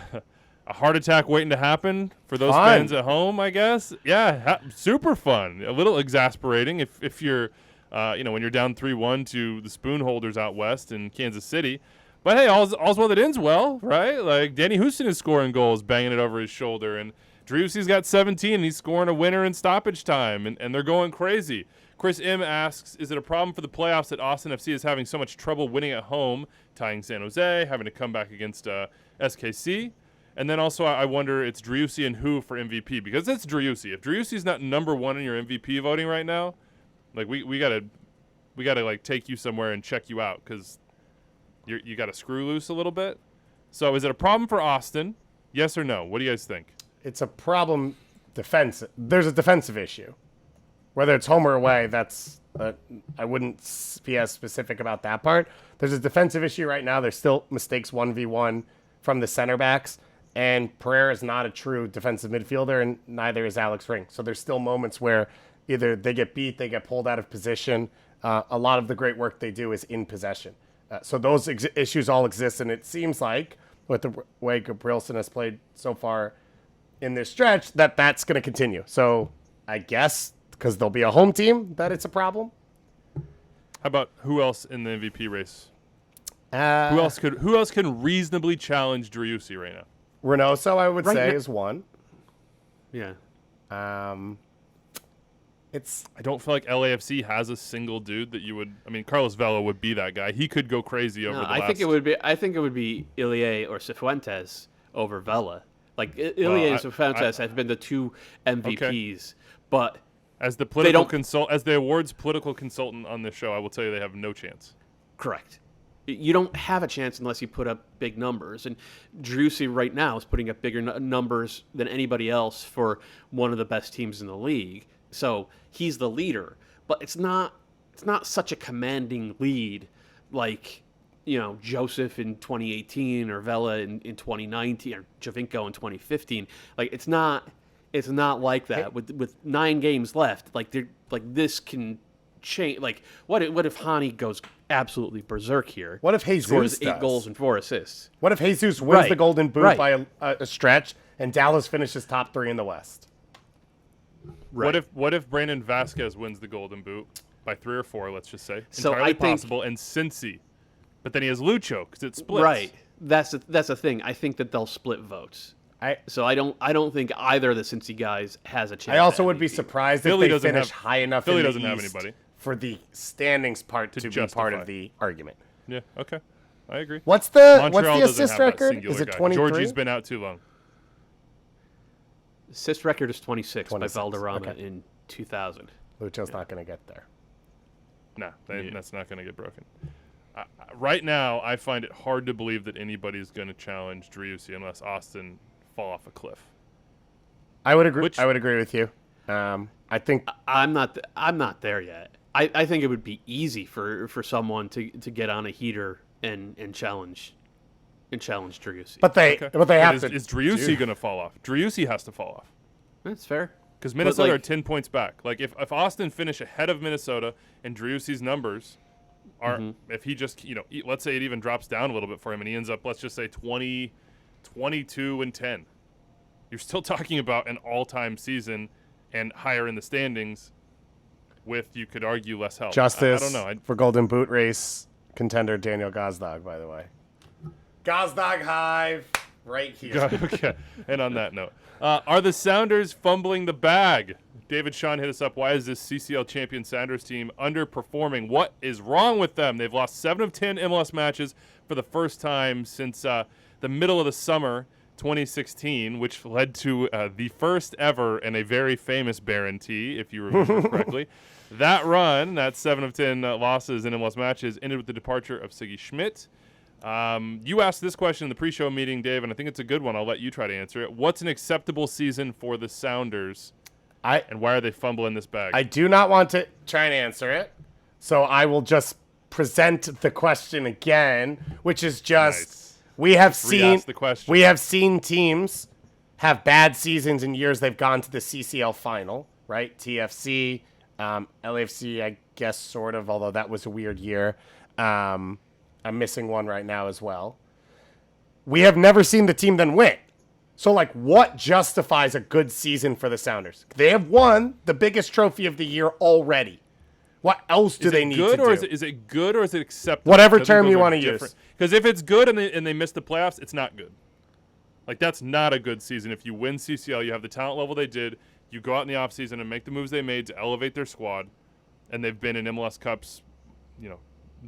heart attack waiting to happen for those fans at home, I guess. Yeah, super fun. A little exasperating if you're, when you're down 3-1 to the spoon holders out west in Kansas City. But, hey, all's well that ends well, right? Like, Danny Houston is scoring goals, banging it over his shoulder, and Driussi's got 17, and he's scoring a winner in stoppage time, and they're going crazy. Chris M. asks, is it a problem for the playoffs that Austin FC is having so much trouble winning at home, tying San Jose, having to come back against SKC? And then also I wonder, it's Driussi and who for MVP? Because it's Driussi. If Driussi's not number 1 in your MVP voting right now, like we gotta like take you somewhere and check you out because you got to screw loose a little bit. So is it a problem for Austin? Yes or no? What do you guys think? It's a problem defensive. There's a defensive issue. Whether it's home or away, that's I wouldn't be as specific about that part. There's a defensive issue right now. There's still mistakes 1v1 from the center backs, and Pereira is not a true defensive midfielder, and neither is Alex Ring. So there's still moments where either they get beat, they get pulled out of position. A lot of the great work they do is in possession. So those issues all exist, and it seems like with the way Gabrielson has played so far in this stretch, that's going to continue. So I guess because there'll be a home team that it's a problem. How about who else in the MVP race? Who else can reasonably challenge Driussi right now? Reynoso, I would say, is one. Yeah. I don't feel like LAFC has a single dude that you would. I mean, Carlos Vela would be that guy. He could go crazy over the last. I think it would be Ilie or Cifuentes over Vela. Like Ilie and Cifuentes have been the 2 MVPs, but as the awards political consultant on this show, I will tell you they have no chance. Correct. You don't have a chance unless you put up big numbers. And Driussi right now is putting up bigger numbers than anybody else for one of the best teams in the league. So he's the leader, but it's not such a commanding lead like, Joseph in 2018 or Vela in 2019 or Jovinko in 2015. Like it's not like that with 9 games left. Like this can change. Like, what if Hani goes absolutely berserk here? What if Jesus scores 8 does? goals and 4 assists? What if Jesus wins Right, the Golden Boot right. by a stretch and Dallas finishes top 3 in the West? Right. What if Brandon Vasquez wins the Golden Boot by 3 or 4? Let's just say So entirely I think- possible. And Cincy, but then he has Lucho because it splits. Right. That's the thing. I think that they'll split votes. So I don't think either of the Cincy guys has a chance. I also at would be MVP. surprised Philly if they doesn't finish have- high enough Philly in the doesn't have East anybody. for the standings part to be part justify. of the argument. Yeah. Okay. I agree. What's the Montreal doesn't assist have that record? singular Is it guy. 23? Georgie's been out too long. Assist record is 26 by 26, Valderrama okay. in 2000. Lucho's not going to get there. No, that's not going to get broken. Right now, I find it hard to believe that anybody's going to challenge Driussi unless Austin fall off a cliff. I would agree. Which- I would agree with you. I think I'm not there yet. I think it would be easy for someone to get on a heater and challenge Driussi. but they have is, to. Is Driussi going to fall off? Driussi has to fall off. That's fair. Because Minnesota like- are 10 points back. Like, if Austin finish ahead of Minnesota and Driussi's numbers are, if he just, let's say it even drops down a little bit for him and he ends up, let's just say 20, 22 and 10. You're still talking about an all-time season and higher in the standings with, you could argue, less help. Justice I don't know. for Golden Boot race contender Daniel Gazdag, by the way. Gazdag Hive right here. Okay. And on that note, are the Sounders fumbling the bag? David Sean hit us up. Why is this CCL champion Sounders team underperforming? What is wrong with them? They've lost 7 of 10 MLS matches for the first time since the middle of the summer 2016, which led to the first ever and a very famous Baron T, if you remember correctly. That run, that 7 of 10 losses in MLS matches, ended with the departure of Siggy Schmidt. You asked this question in the pre-show meeting, Dave, and I think it's a good one. I'll let you try to answer it. What's an acceptable season for the Sounders, and why are they fumbling this bag? I do not want to try and answer it, so I will just present the question again, which is just Nice. we have Re-ask the question. we have seen teams have bad seasons in years they've gone to the CCL final, right? TFC, LAFC, I guess sort of, although that was a weird year. I'm missing one right now as well. We have never seen the team then win. So, what justifies a good season for the Sounders? They have won the biggest trophy of the year already. What else do they need to do? Is it good or is it acceptable? Whatever term you wanna use. Because if it's good and they miss the playoffs, it's not good. That's not a good season. If you win CCL, you have the talent level they did, you go out in the offseason and make the moves they made to elevate their squad, and they've been in MLS Cups,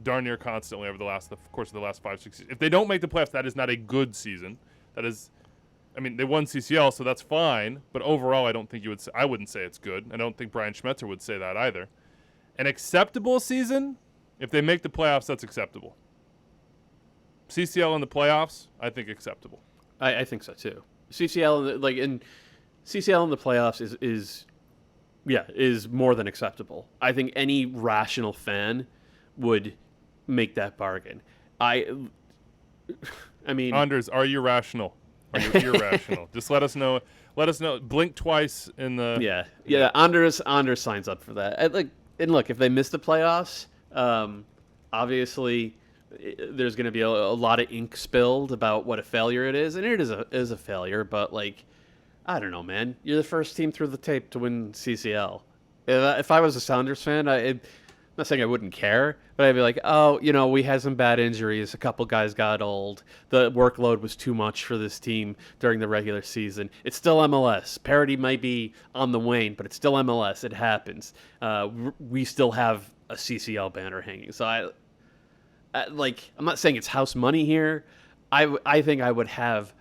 darn near constantly over the course of the last 5-6 seasons. If they don't make the playoffs, that is not a good season. That is, they won CCL, so that's fine. But overall, I wouldn't say it's good. I don't think Brian Schmetzer would say that either. An acceptable season, if they make the playoffs, that's acceptable. CCL in the playoffs, I think acceptable. I think so too. CCL in the playoffs is more than acceptable. I think any rational fan would make that bargain. I mean, Anders, are you rational? Are you irrational? Just let us know. Let us know. Blink twice in the. Yeah. Anders signs up for that. And look, if they miss the playoffs, obviously there's going to be a lot of ink spilled about what a failure it is, and it is a failure. But I don't know, man. You're the first team through the tape to win CCL. If I was a Sounders fan, I'm not saying I wouldn't care, but I'd be like, oh, we had some bad injuries. A couple guys got old. The workload was too much for this team during the regular season. It's still MLS. Parity might be on the wane, but it's still MLS. It happens. We still have a CCL banner hanging. So I'm not saying it's house money here. I think I would have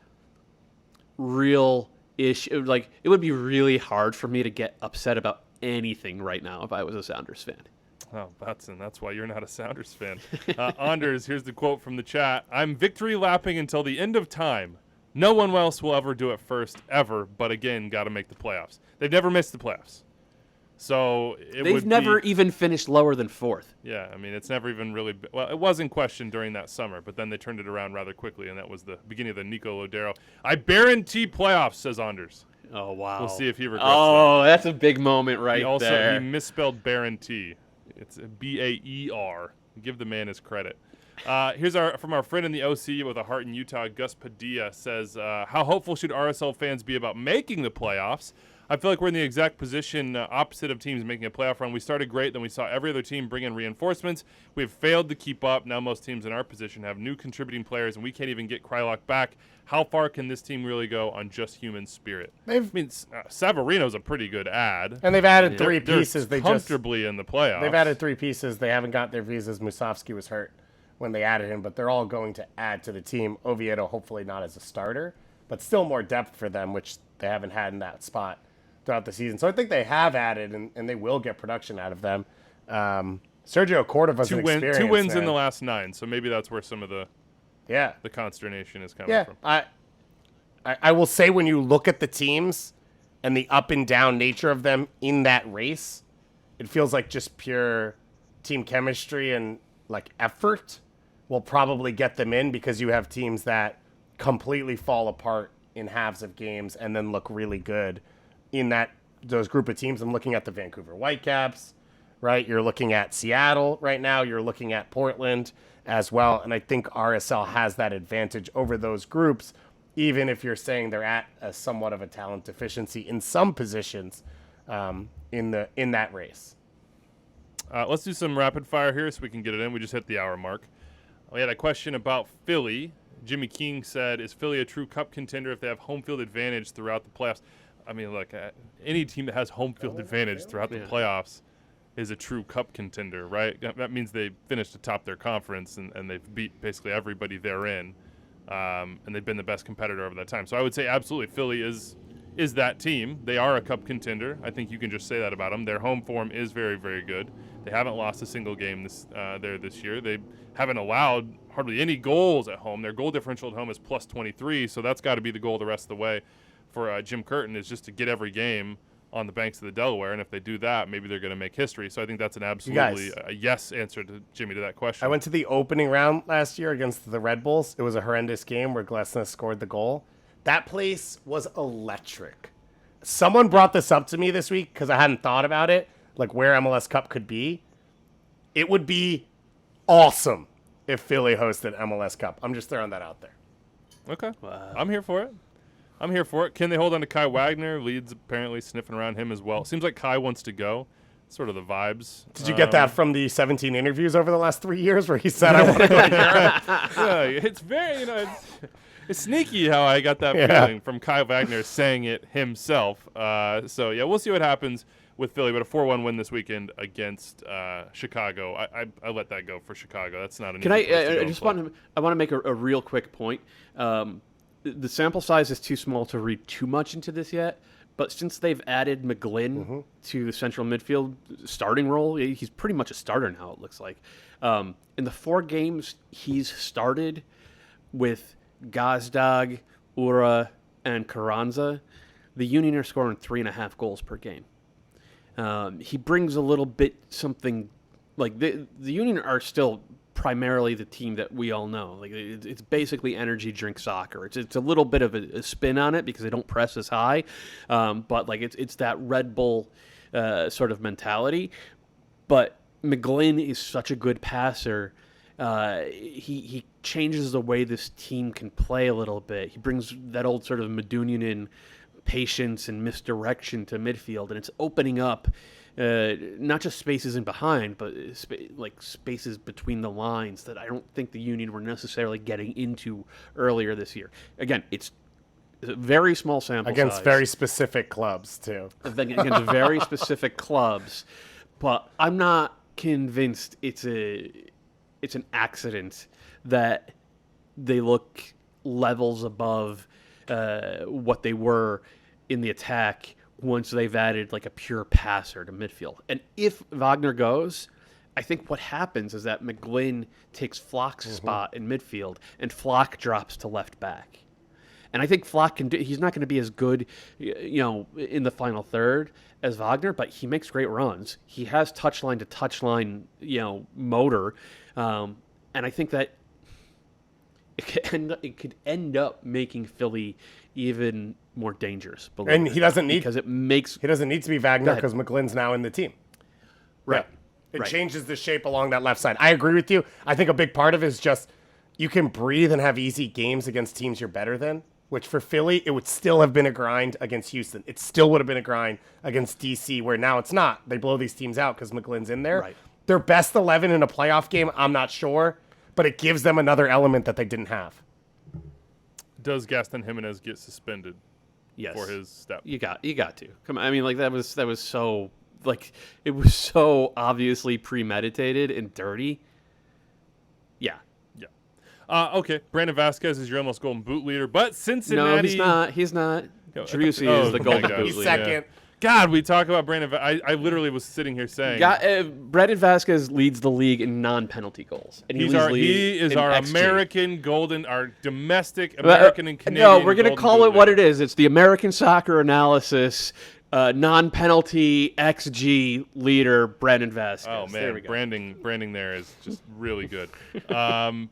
real issue. It would be really hard for me to get upset about anything right now if I was a Sounders fan. Oh, that's why you're not a Sounders fan. Anders, here's the quote from the chat. I'm victory lapping until the end of time. No one else will ever do it first, ever, but again, got to make the playoffs. They've never missed the playoffs. So they've never even finished lower than fourth. Yeah, it's never even really it was in question during that summer, but then they turned it around rather quickly, and that was the beginning of the Nico Lodero. I guarantee playoffs, says Anders. Oh, wow. We'll see if he regrets that. Oh, that's a big moment right He there. misspelled Baron T. It's Baer. Give the man his credit. Here's from our friend in the OC with a heart in Utah. Gus Padilla says, how hopeful should RSL fans be about making the playoffs? I feel like we're in the exact position opposite of teams making a playoff run. We started great, then we saw every other team bring in reinforcements. We've failed to keep up. Now most teams in our position have new contributing players, and we can't even get Krylock back. How far can this team really go on just human spirit? Savarino's a pretty good ad. And they've added three pieces. They're comfortably in the playoffs. They've added 3 pieces. They haven't got their visas. Musovski was hurt when they added him, but they're all going to add to the team. Oviedo, hopefully not as a starter, but still more depth for them, which they haven't had in that spot throughout the season. So I think they have added, and they will get production out of them. Sergio Cordova's an experience. 2 wins in the last 9, so maybe that's where some of the consternation is coming from. I will say when you look at the teams and the up and down nature of them in that race, it feels like just pure team chemistry and like effort will probably get them in, because you have teams that completely fall apart in halves of games and then look really good in those group of teams. I'm looking at the Vancouver Whitecaps, right? You're looking at Seattle right now. You're looking at Portland as well. And I think RSL has that advantage over those groups, even if you're saying they're at a somewhat of a talent deficiency in some positions in that race. Let's do some rapid fire here so we can get it in. We just hit the hour mark. We had a question about Philly. Jimmy King said, is Philly a true cup contender if they have home field advantage throughout the playoffs? I mean, look, any team that has home field advantage throughout the playoffs is a true cup contender, right? That means they finished atop their conference and they've beat basically everybody therein, and they've been the best competitor over that time. So I would say absolutely Philly is that team. They are a cup contender. I think you can just say that about them. Their home form is very, very good. They haven't lost a single game this year. They haven't allowed hardly any goals at home. Their goal differential at home is plus 23, so that's got to be the goal the rest of the way for Jim Curtin, is just to get every game on the banks of the Delaware, and if they do that, maybe they're going to make history. So I think that's an absolutely a yes answer to Jimmy to that question. I went to the opening round last year against the Red Bulls. It was a horrendous game where Glesnes scored the goal. That place was electric. Someone brought this up to me this week because I hadn't thought about it, like where MLS Cup could be. It would be awesome if Philly hosted MLS Cup. I'm just throwing that out there. Okay. Wow. I'm here for it. Can they hold on to Kai Wagner? Leeds apparently sniffing around him as well. Seems like Kai wants to go. Sort of the vibes. Did you get that from the 17 interviews over the last 3 years where he said, I want to go to Europe? Yeah, it's very, it's sneaky how I got that feeling from Kai Wagner saying it himself. So, we'll see what happens with Philly, but a 4-1 win this weekend against Chicago. I let that go for Chicago. That's not an easy place to go. I want to make a real quick point. The sample size is too small to read too much into this yet, but since they've added McGlynn to the central midfield starting role, he's pretty much a starter now, it looks like. In the 4 games he's started with Gazdag, Ura, and Carranza, the Union are scoring 3.5 goals per game. He brings a little bit something, like the Union are still primarily the team that we all know. Like it's basically energy drink soccer. It's a little bit of a spin on it because they don't press as high, but like it's that Red Bull sort of mentality. But McGlynn is such a good passer. He changes the way this team can play a little bit. He brings that old sort of Medunian patience and misdirection to midfield, and it's opening up not just spaces in behind, but spaces between the lines that I don't think the Union were necessarily getting into earlier this year. Again, it's a very small sample against size. Very specific clubs too. Against very specific clubs, but I'm not convinced it's an accident that they look levels above what they were in the attack once they've added like a pure passer to midfield. And if Wagner goes, I think what happens is that McGlynn takes Flock's spot in midfield and Flock drops to left back. And I think Flock he's not going to be as good, in the final third as Wagner, but he makes great runs. He has touchline to touchline, motor. And I think that it could end up making Philly even more dangerous. And he doesn't need because it makes he doesn't need to be Wagner because McGlynn's now in the team. Right. It changes the shape along that left side. I agree with you. I think a big part of it is just you can breathe and have easy games against teams you're better than, which for Philly, it would still have been a grind against Houston. It still would have been a grind against DC, where now it's not. They blow these teams out because McGlynn's in there. Right. Their best 11 in a playoff game, I'm not sure, but it gives them another element that they didn't have. Does Gaston Jimenez get suspended Yes. for his step? You got to. Come on. I mean, like that was so like it was so obviously premeditated and dirty. Yeah. Okay. Brandon Vasquez is your almost golden boot leader, but Cincinnati. No, he's not. Driussi is the my golden God. boot He's leader. second. God, we talk about Brandon. I literally was sitting here saying Brandon Vasquez leads the league in non-penalty goals, and he is in our XG. American golden, our domestic American and Canadian. No, we're gonna golden call boot it what leader. it is. It's the American soccer analysis non-penalty XG leader, Brandon Vasquez. Oh There man, we go. branding there is just really good.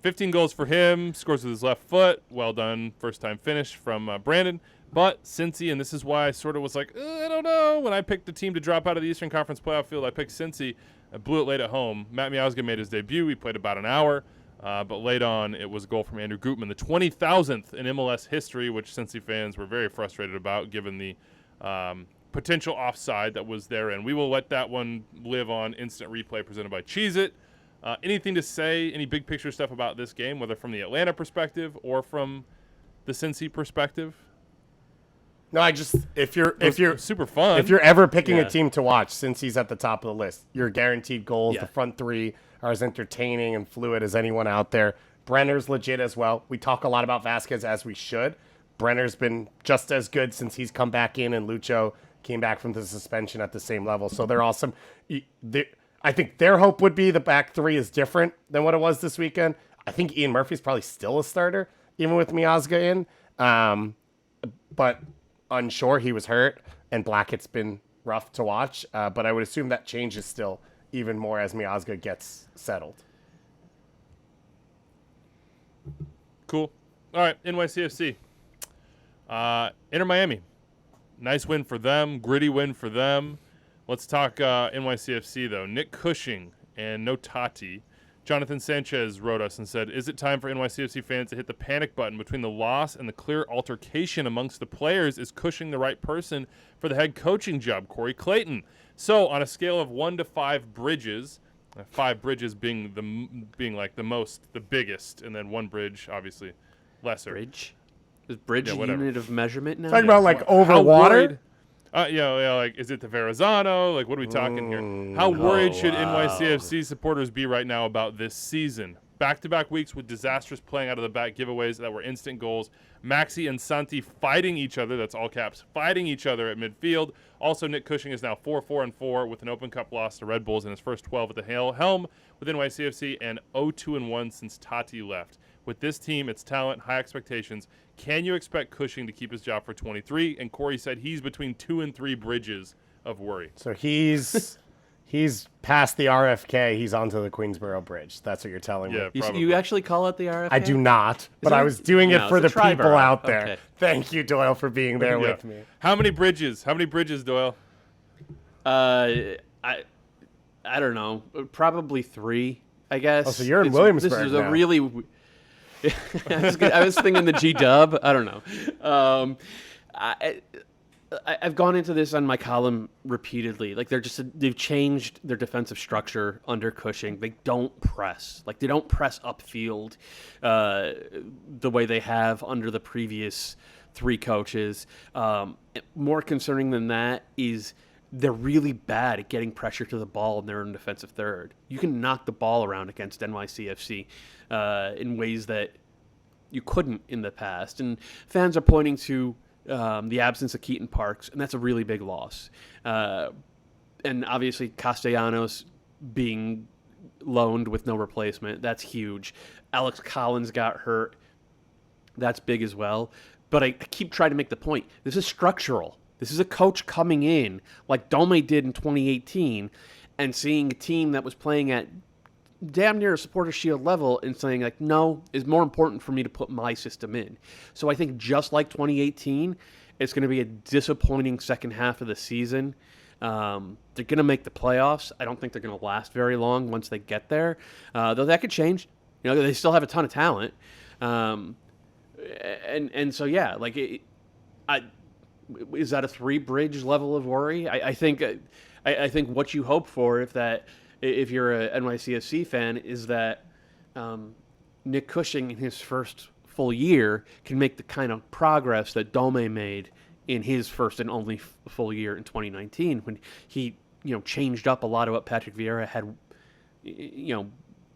15 goals for him. Scores with his left foot. Well done, first time finish from Brandon. But Cincy, and this is why I sort of was like, I don't know. When I picked the team to drop out of the Eastern Conference playoff field, I picked Cincy. I blew it late at home. Matt Miazga made his debut. He played about an hour. But late on, it was a goal from Andrew Gutman, the 20,000th in MLS history, which Cincy fans were very frustrated about given the potential offside that was therein. We will let that one live on instant replay presented by Cheez-It. Anything to say, any big picture stuff about this game, whether from the Atlanta perspective or from the Cincy perspective? No, if you're Super fun. If you're ever picking Yeah. a team to watch, since he's at the top of the list, you're guaranteed goals. Yeah. The front three are as entertaining and fluid as anyone out there. Brenner's legit as well. We talk a lot about Vasquez, as we should. Brenner's been just as good since he's come back in, and Lucho came back from the suspension at the same level. So they're awesome. I think their hope would be the back three is different than what it was this weekend. I think Ian Murphy's probably still a starter, even with Miazga in. But unsure, he was hurt, and Blackett's been rough to watch. But I would assume that changes still even more as Miazga gets settled. Cool. All right, NYCFC. Inter Miami. Nice win for them. Gritty win for them. Let's talk NYCFC, though. Nick Cushing and no Tati. Jonathan Sanchez wrote us and said, is it time for NYCFC fans to hit the panic button between the loss and the clear altercation amongst the players? Is Cushing the right person for the head coaching job? Corey Clayton. So on a scale of 1 to 5 bridges, 5 bridges being the biggest, and then 1 bridge, obviously, lesser. Bridge? Is bridge a whatever. unit of measurement now? Talking about like over How water. worried- like, is it the Verrazano? Like, what are we talking here? How worried should NYCFC supporters be right now about this season? Back-to-back weeks with disastrous playing out of the back giveaways that were instant goals. Maxi and Santi fighting each other, that's all caps, fighting each other at midfield. Also, Nick Cushing is now 4-4-4 with an Open Cup loss to Red Bulls in his first 12 at the helm with NYCFC, and 0-2-1 since Tati left. With this team, its talent, high expectations, can you expect Cushing to keep his job for 23? And Corey said he's between 2 and 3 bridges of worry. So he's past the RFK. He's onto the Queensboro Bridge. That's what you're telling me. Yeah, You, probably. you actually call it the RFK? I do not, but it- I was doing it No, for it's the a people Triborough. out there. Okay. Thank you, Doyle, for being there Yeah. with me. How many bridges? How many bridges, Doyle? I don't know. Probably 3, I guess. Oh, so you're in This Williamsburg is now. a really... I was thinking the G-Dub. I don't know. I've gone into this on my column repeatedly. Like they've changed their defensive structure under Cushing. They don't press. Like they don't press upfield the way they have under the previous 3 coaches. More concerning than that is they're really bad at getting pressure to the ball in their own defensive third. You can knock the ball around against NYCFC in ways that you couldn't in the past. And fans are pointing to the absence of Keaton Parks, and that's a really big loss. And obviously Castellanos being loaned with no replacement, that's huge. Alex Collins got hurt. That's big as well. But I keep trying to make the point. This is structural. This is a coach coming in like Dome did in 2018 and seeing a team that was playing at damn near a supporter shield level and saying like, no, it's more important for me to put my system in. So I think just like 2018, it's going to be a disappointing second half of the season. They're going to make the playoffs. I don't think they're going to last very long once they get there, though that could change. They still have a ton of talent. And so, yeah, like, is that a 3-bridge level of worry? I think what you hope for if you're a NYCFC fan is that Nick Cushing in his first full year can make the kind of progress that Dome made in his first and only full year in 2019 when he changed up a lot of what Patrick Vieira had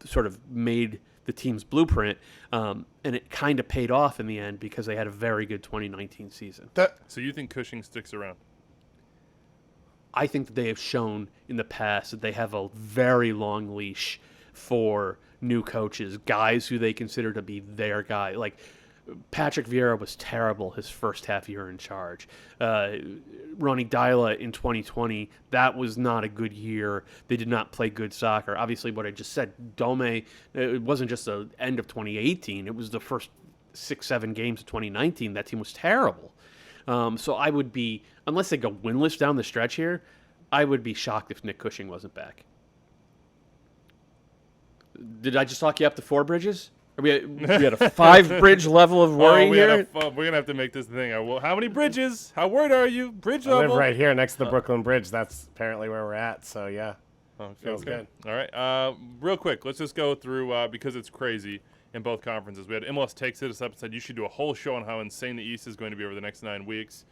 sort of made the team's blueprint, and it kind of paid off in the end because they had a very good 2019 season. So you think Cushing sticks around? I think that they have shown in the past that they have a very long leash for new coaches, guys who they consider to be their guy. Like, Patrick Vieira was terrible his first half year in charge. Ronny Deila in 2020, that was not a good year. They did not play good soccer. Obviously, what I just said, Dome, it wasn't just the end of 2018. It was the first 6-7 games of 2019. That team was terrible. So I would be, unless they go winless down the stretch here, I would be shocked if Nick Cushing wasn't back. Did I just talk you up to 4 bridges? We had a 5-bridge level of worry here. We're going to have to make this thing. How many bridges? How worried are you? Bridge I level? live right here next to the Brooklyn Bridge. That's apparently where we're at. So, yeah. Feels good. All right. Real quick, let's just go through, because it's crazy in both conferences. We had MLS Takes Hit us up and said you should do a whole show on how insane the East is going to be over the next 9 weeks.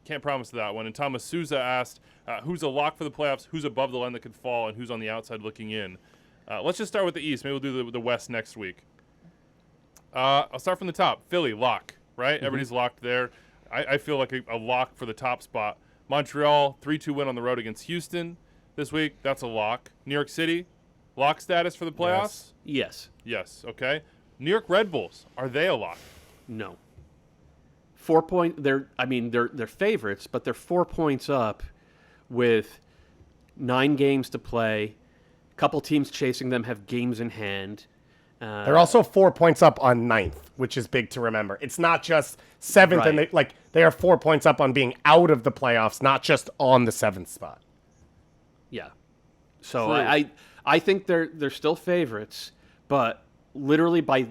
Can't promise that one. And Thomas Souza asked, who's a lock for the playoffs, who's above the line that could fall, and who's on the outside looking in. Let's just start with the East. Maybe we'll do the West next week. I'll start from the top. Philly, lock, right? Mm-hmm. Everybody's locked there. I feel like a lock for the top spot. Montreal, 3-2 win on the road against Houston this week. That's a lock. New York City, lock status for the playoffs? Yes. Yes, okay. New York Red Bulls, are they a lock? No. 4 point. They're favorites, but they're 4 points up with 9 games to play. A couple teams chasing them have games in hand. They're also 4 points up on 9th, which is big to remember. It's not just 7th, right. And they are 4 points up on being out of the playoffs, not just on the 7th spot. Yeah. So I think they're still favorites, but literally by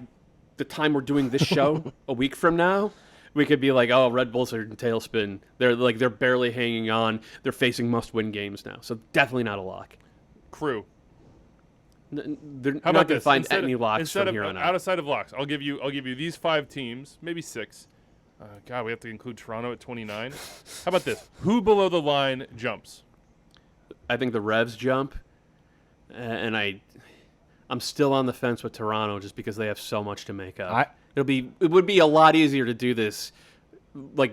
the time we're doing this show a week from now, we could be like, oh, Red Bulls are in tailspin. They're barely hanging on. They're facing must-win games now. So definitely not a lock. Crew. They're How not about going to find any locks from here on out. Outside of locks, I'll give you these 5 teams, maybe 6. God, we have to include Toronto at 29. How about this? Who below the line jumps? I think the Revs jump, and I'm still on the fence with Toronto just because they have so much to make up. It would be a lot easier to do this, like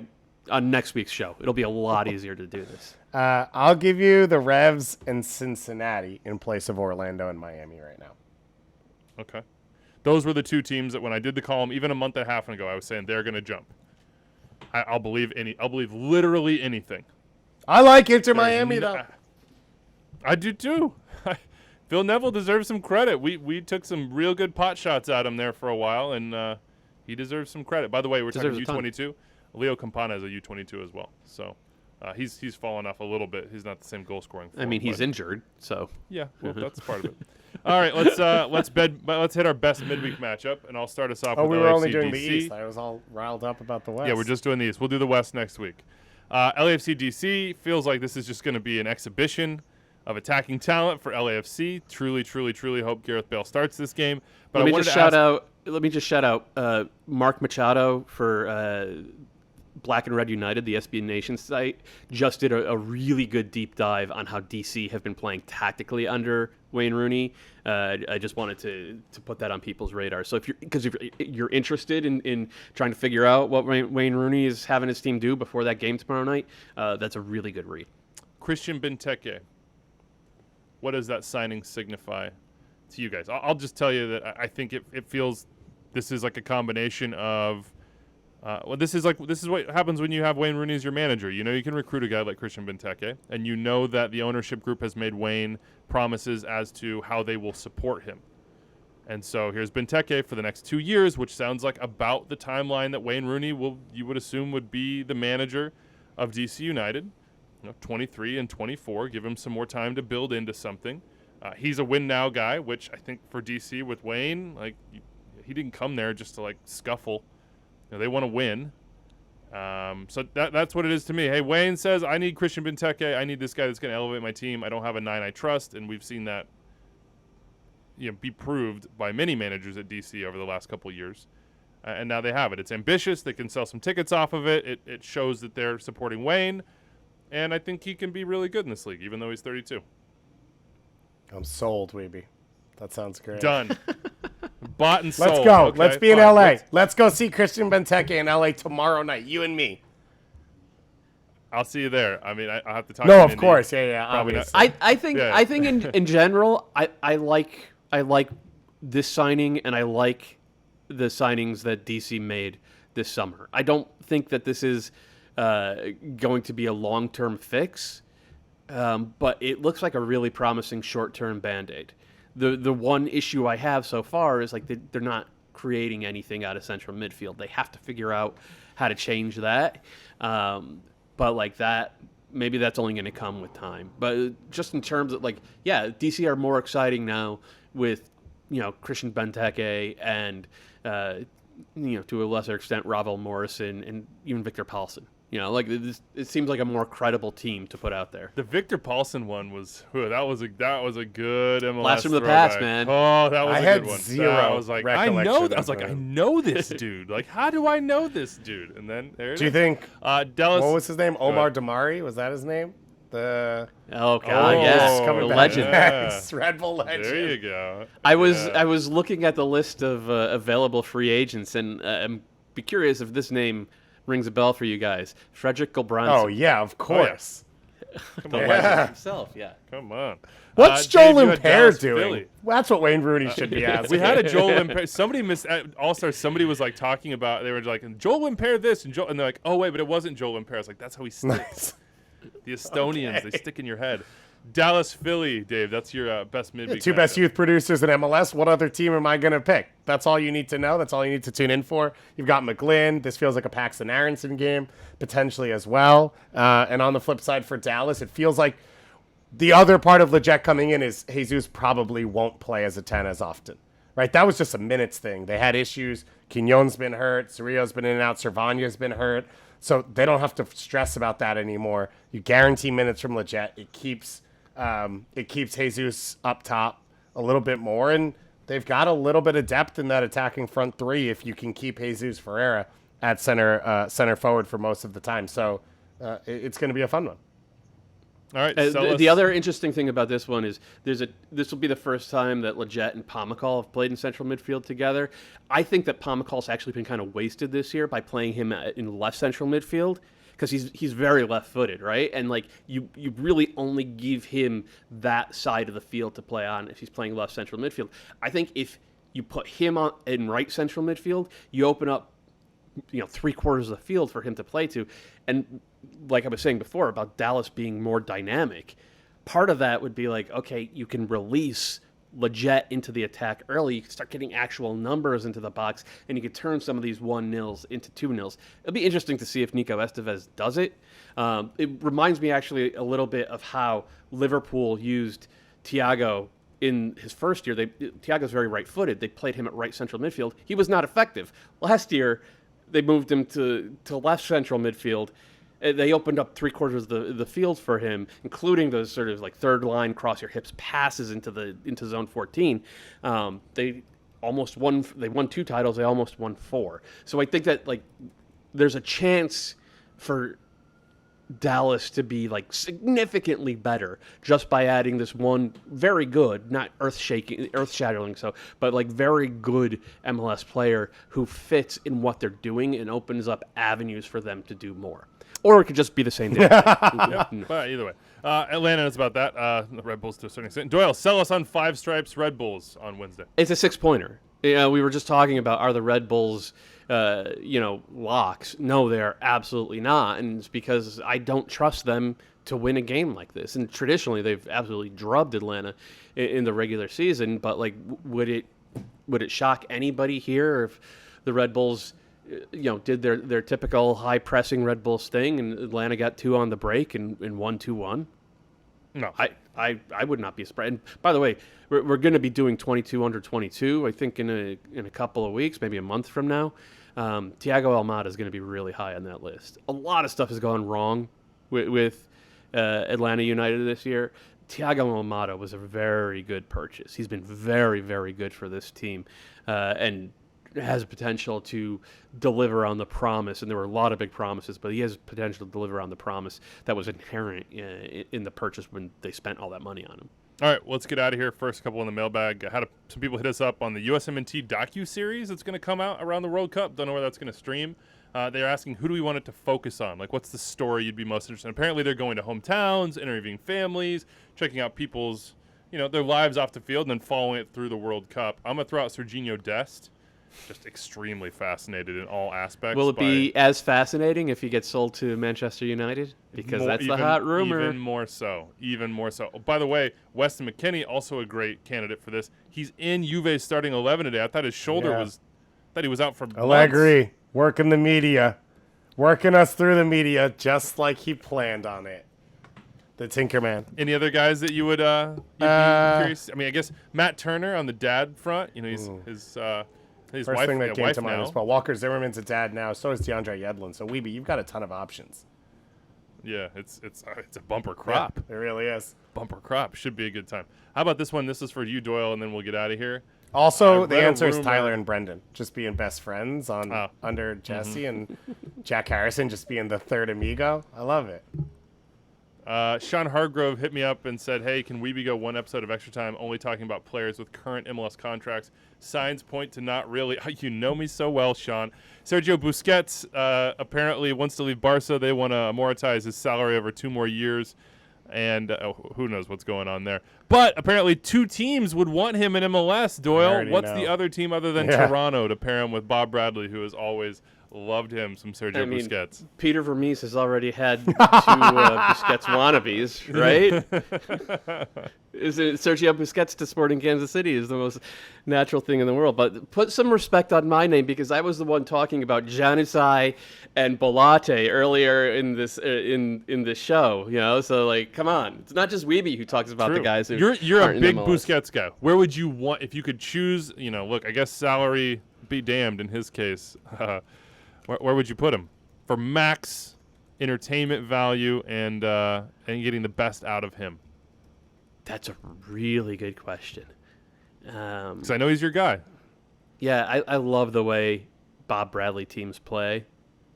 on next week's show. It'll be a lot easier to do this. I'll give you the Revs and Cincinnati in place of Orlando and Miami right now. Okay. Those were the 2 teams that when I did the column, even a month and a half ago, I was saying they're going to jump. I'll believe literally anything. I like Inter Miami, though. I do, too. Phil Neville deserves some credit. We took some real good pot shots at him there for a while, and he deserves some credit. By the way, we're talking U22. Leo Campana is a U22 as well. So he's fallen off a little bit. He's not the same goal scoring. He's injured, so yeah, well, that's part of it. All right, let's hit our best midweek matchup, and I'll start us off. Oh, with we were LAFC only doing DC. the East. I was all riled up about the West. Yeah, we're just doing the East. We'll do the West next week. LAFC DC feels like this is just going to be an exhibition of attacking talent for LAFC. Truly hope Gareth Bale starts this game. But let me just shout out Mark Machado for Black and Red United, the SB Nation site, just did a really good deep dive on how DC have been playing tactically under Wayne Rooney. I just wanted to put that on people's radar. So if you're interested in trying to figure out what Wayne Rooney is having his team do before that game tomorrow night, that's a really good read. Christian Benteke. What does that signing signify to you guys? I'll just tell you that I think it feels this is like a combination of this is what happens when you have Wayne Rooney as your manager. You know you can recruit a guy like Christian Benteke, and you know that the ownership group has made Wayne promises as to how they will support him. And so here's Benteke for the next 2 years, which sounds like about the timeline that Wayne Rooney you would assume would be the manager of DC United. 23 and 24. Give him some more time to build into something. He's a win now guy, which I think for DC with Wayne, like he didn't come there just to like scuffle. They want to win. So that's what it is to me. Hey, Wayne says, I need Christian Benteke. I need this guy that's going to elevate my team. I don't have a 9 I trust, and we've seen that be proved by many managers at DC over the last couple of years. And now they have it. It's ambitious. They can sell some tickets off of it. It shows that they're supporting Wayne, and I think he can be really good in this league, even though he's 32. I'm sold, Weeby. That sounds great. Done. Bought and sold. Let's go. Okay, Let's be in fine. LA. Let's go see Christian Benteke in LA tomorrow night. You and me. I'll see you there. I mean, I'll have to talk. No, to of Indy. course. Yeah. Probably Obviously. not. I think in general, I like this signing, and I like the signings that DC made this summer. I don't think that this is going to be a long-term fix, but it looks like a really promising short-term Band-Aid. The one issue I have so far is like they're not creating anything out of central midfield. They have to figure out how to change that. But like that, maybe that's only going to come with time. But just in terms of like, yeah, DC are more exciting now with, Christian Benteke and, to a lesser extent, Ravel Morrison and even Victor Paulsen. It seems like a more credible team to put out there. The Victor Paulsen one was that was a good MLS Blast from the throwback. past, man. Oh, that was I a had good one. zero I was like, I recollection know. of I was like, him. I know this dude. Like, how do I know this dude? And then there it is. Do you think, Dallas? what was his name? Omar ahead. Damari? Was that his name? The Oh God, yes, coming the back. legend. Yes, Red Bull legend. There you go. I was looking at the list of available free agents, and I'm be curious if this name rings a bell for you guys. Frederick Gulbranson. Oh, yeah, of course. the yeah. legend himself. Yeah. Come on. What's Dave, Joel you had Imper Dallas, doing? Philly. That's what Wayne Rooney should be asking. We had a Joel Imper. Somebody missed All-Star. Somebody was like talking about. They were like, Joel Imper this, and they're like, oh wait, but it wasn't Joel Imper. I was like, that's how he sticks. Nice. The Estonians, Okay. they stick in your head. Dallas, Philly, Dave. That's your best midweek. Two best matchup. youth producers in MLS. What other team am I going to pick? That's all you need to know. That's all you need to tune in for. You've got McGlynn. This feels like a Paxton Aronson game, potentially as well. And on the flip side for Dallas, it feels like the other part of Lletget coming in is Jesus probably won't play as a 10 as often. Right? That was just a minutes thing. They had issues. Quignon's been hurt. Cerrillo's been in and out. Servanya's been hurt. So they don't have to stress about that anymore. You guarantee minutes from Lletget. It keeps Jesus up top a little bit more, and they've got a little bit of depth in that attacking front three if you can keep Jesus Ferreira at center forward for most of the time. So it's going to be a fun one. All right. The other interesting thing about this one is this will be the first time that Lletget and Pomykal have played in central midfield together. I think that Pomakal's actually been kind of wasted this year by playing him in left central midfield because he's very left-footed, right? And like you really only give him that side of the field to play on if he's playing left central midfield. I think if you put him in right central midfield, you open up 3/4 of the field for him to play to. And like I was saying before about Dallas being more dynamic, part of that would be like, okay, you can release Lletget into the attack early. You can start getting actual numbers into the box, and you can turn some of these 1-0s into 2-0s. It'll be interesting to see if Nico Estevez does it. It reminds me actually a little bit of how Liverpool used Thiago in his first year. Thiago's very right-footed. They played him at right central midfield. He was not effective. Last year, they moved him to left central midfield. They opened up 3/4 of the field for him, including those sort of like third line cross your hips passes into zone 14. They almost won. They won 2 titles. They almost won 4. So I think that like there's a chance for Dallas to be like significantly better just by adding this one very good, not earth-shattering, but like very good MLS player who fits in what they're doing and opens up avenues for them to do more. Or it could just be the same thing. But either way. Atlanta knows about that. The Red Bulls to a certain extent. Doyle, sell us on 5 stripes Red Bulls on Wednesday. It's a 6-pointer. We were just talking about, are the Red Bulls, locks? No, they're absolutely not. And it's because I don't trust them to win a game like this. And traditionally, they've absolutely drubbed Atlanta in the regular season. But like, would it shock anybody here if the Red Bulls did their typical high pressing Red Bulls thing, and Atlanta got 2 on the break and won 2-1. No, I would not be surprised. And by the way, we're going to be doing 22 under 22. I think in a couple of weeks, maybe a month from now. Thiago Almada is going to be really high on that list. A lot of stuff has gone wrong with Atlanta United this year. Thiago Almada was a very good purchase. He's been very, very good for this team, and has potential to deliver on the promise. And there were a lot of big promises, but he has potential to deliver on the promise that was inherent in the purchase when they spent all that money on him. All right, let's get out of here. First couple in the mailbag. I had some people hit us up on the USMNT docu-series that's going to come out around the World Cup. Don't know where that's going to stream. They're asking, who do we want it to focus on? Like, what's the story you'd be most interested in? Apparently, they're going to hometowns, interviewing families, checking out people's, their lives off the field, and then following it through the World Cup. I'm going to throw out Serginho Dest. Just extremely fascinated in all aspects. Will it be as fascinating if he gets sold to Manchester United? Because that's the hot rumor. Even more so. Oh, by the way, Weston McKennie, also a great candidate for this. He's in Juve's starting 11 today. I thought his shoulder he was out for months. Allegri, working the media. Working us through the media just like he planned on it. The Tinkerman. Any other guys that you would you'd be curious? I mean, I guess Matt Turner on the dad front. He's his First wife, thing that came wife to mind now. as well. Walker Zimmerman's a dad now. So is DeAndre Yedlin. So Weeby, you've got a ton of options. Yeah, it's a bumper crop. Yeah, it really is. Bumper crop. Should be a good time. How about this one? This is for you, Doyle, and then we'll get out of here. Also, the answer is Tyler and Brendan just being best friends under Jesse, and Jack Harrison just being the third amigo. I love it. Sean Hargrove hit me up and said, hey, can we go one episode of Extra Time only talking about players with current MLS contracts? Signs point to not really. You know me so well, Sean. Sergio Busquets apparently wants to leave Barca. They want to amortize his salary over 2 more years. And who knows what's going on there. But apparently 2 teams would want him in MLS, Doyle. What's the other team other than Toronto to pair him with Bob Bradley, who has always loved him, some Sergio Busquets? Peter Vermees has already had 2 Busquets wannabes, right? Is it Sergio Busquets to Sporting Kansas City is the most natural thing in the world. But put some respect on my name, because I was the one talking about Januzaj and Bolate earlier in this show. So like, come on, it's not just Weeby who talks about the guys who you're aren't a big in MLS. Busquets guy. Where would you want if you could choose? Look, I guess salary be damned in his case. Where would you put him for max entertainment value and getting the best out of him? That's a really good question. Because I know he's your guy. Yeah, I love the way Bob Bradley teams play.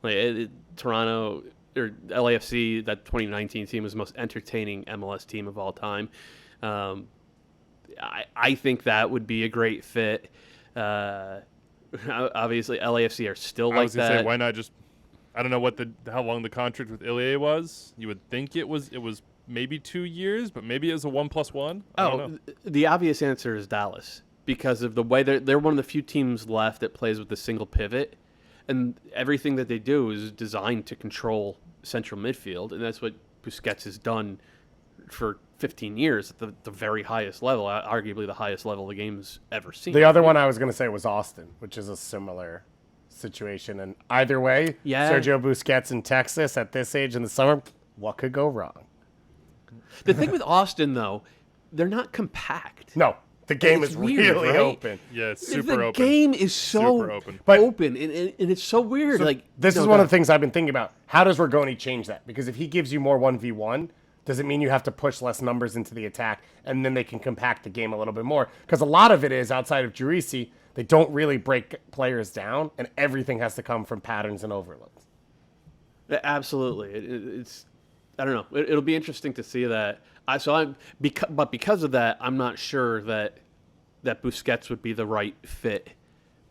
Like Toronto or LAFC, that 2019 team was the most entertaining MLS team of all time. I think that would be a great fit. Obviously, LAFC are still like that. I was going to say, why not just? I don't know how long the contract with Ilie was. You would think it was maybe 2 years, but maybe it was a 1+1. I don't know. The obvious answer is Dallas, because of the way they're one of the few teams left that plays with a single pivot, and everything that they do is designed to control central midfield, and that's what Busquets has done for 15 years at the very highest level, arguably the highest level the game's ever seen. The other one I was going to say was Austin, which is a similar situation. And either way, Sergio Busquets in Texas at this age in the summer, what could go wrong? The thing with Austin, though, they're not compact. No, the game is weird, really right? open. Yeah, it's super open. The game is so open, and it's so weird. So this is one of the things I've been thinking about. How does Rigoni change that? Because if he gives you more 1v1, does it mean you have to push less numbers into the attack, and then they can compact the game a little bit more? Because a lot of it is, outside of Driussi, they don't really break players down, and everything has to come from patterns and overloads. Absolutely. It's I don't know. It'll be interesting to see that. But because of that, I'm not sure that Busquets would be the right fit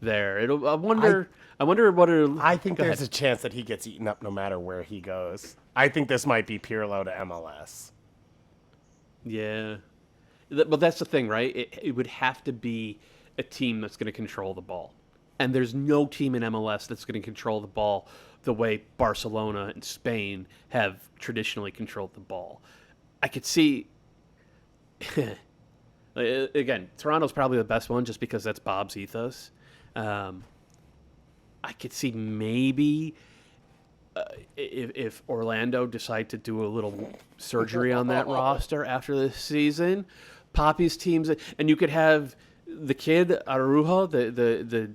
there. I wonder what it'll. I think there's a chance that he gets eaten up no matter where he goes. I think this might be Pirlo to MLS. Yeah, but that's the thing, right? It would have to be a team that's going to control the ball, and there's no team in MLS that's going to control the ball the way Barcelona and Spain have traditionally controlled the ball. I could see. Again, Toronto's probably the best one just because that's Bob's ethos. I I could see maybe if Orlando decide to do a little surgery on that roster after this season, Poppy's teams, and you could have the kid Arujo, the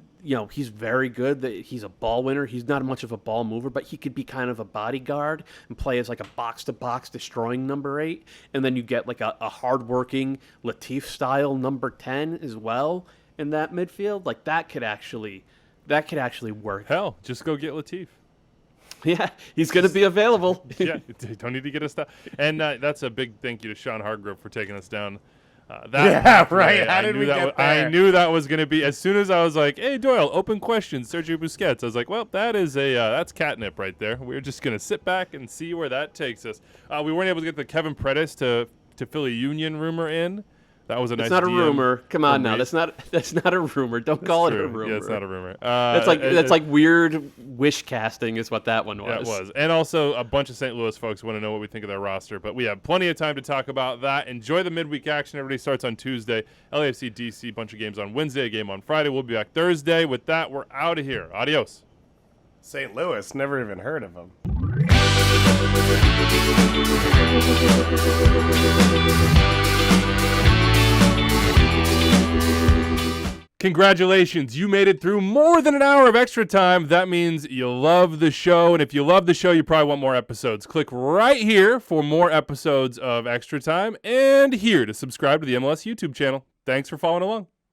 he's very good. He's a ball winner. He's not much of a ball mover, but he could be kind of a bodyguard and play as like a box-to-box destroying number 8. And then you get like a hardworking Latif-style number 10 as well in that midfield. Like that could actually work. Hell, just go get Latif. Yeah, he's going to be available. Yeah, don't need to get us down. And that's a big thank you to Sean Hargrove for taking us down. Right. How did we get there? I knew that was going to be, as soon as I was like, hey, Doyle, open questions, Sergio Busquets. I was like, well, that is that's catnip right there. We're just going to sit back and see where that takes us. We weren't able to get the Kevin Predis to Philly Union rumor in. That was a nice. It's not a DM rumor. Come on now. That's not a rumor. Don't call it a rumor. Yeah, it's not a rumor. That's like weird wish casting is what that one was. Yeah, it was. And also a bunch of St. Louis folks want to know what we think of their roster, but we have plenty of time to talk about that. Enjoy the midweek action. Everybody starts on Tuesday. LAFC DC, bunch of games on Wednesday, a game on Friday. We'll be back Thursday. With that, we're out of here. Adios. St. Louis, never even heard of him. Congratulations, you made it through more than an hour of extra time. That means you love the show, and if you love the show, you probably want more episodes. Click right here for more episodes of Extra Time, and here to subscribe to the MLS YouTube channel. Thanks for following along.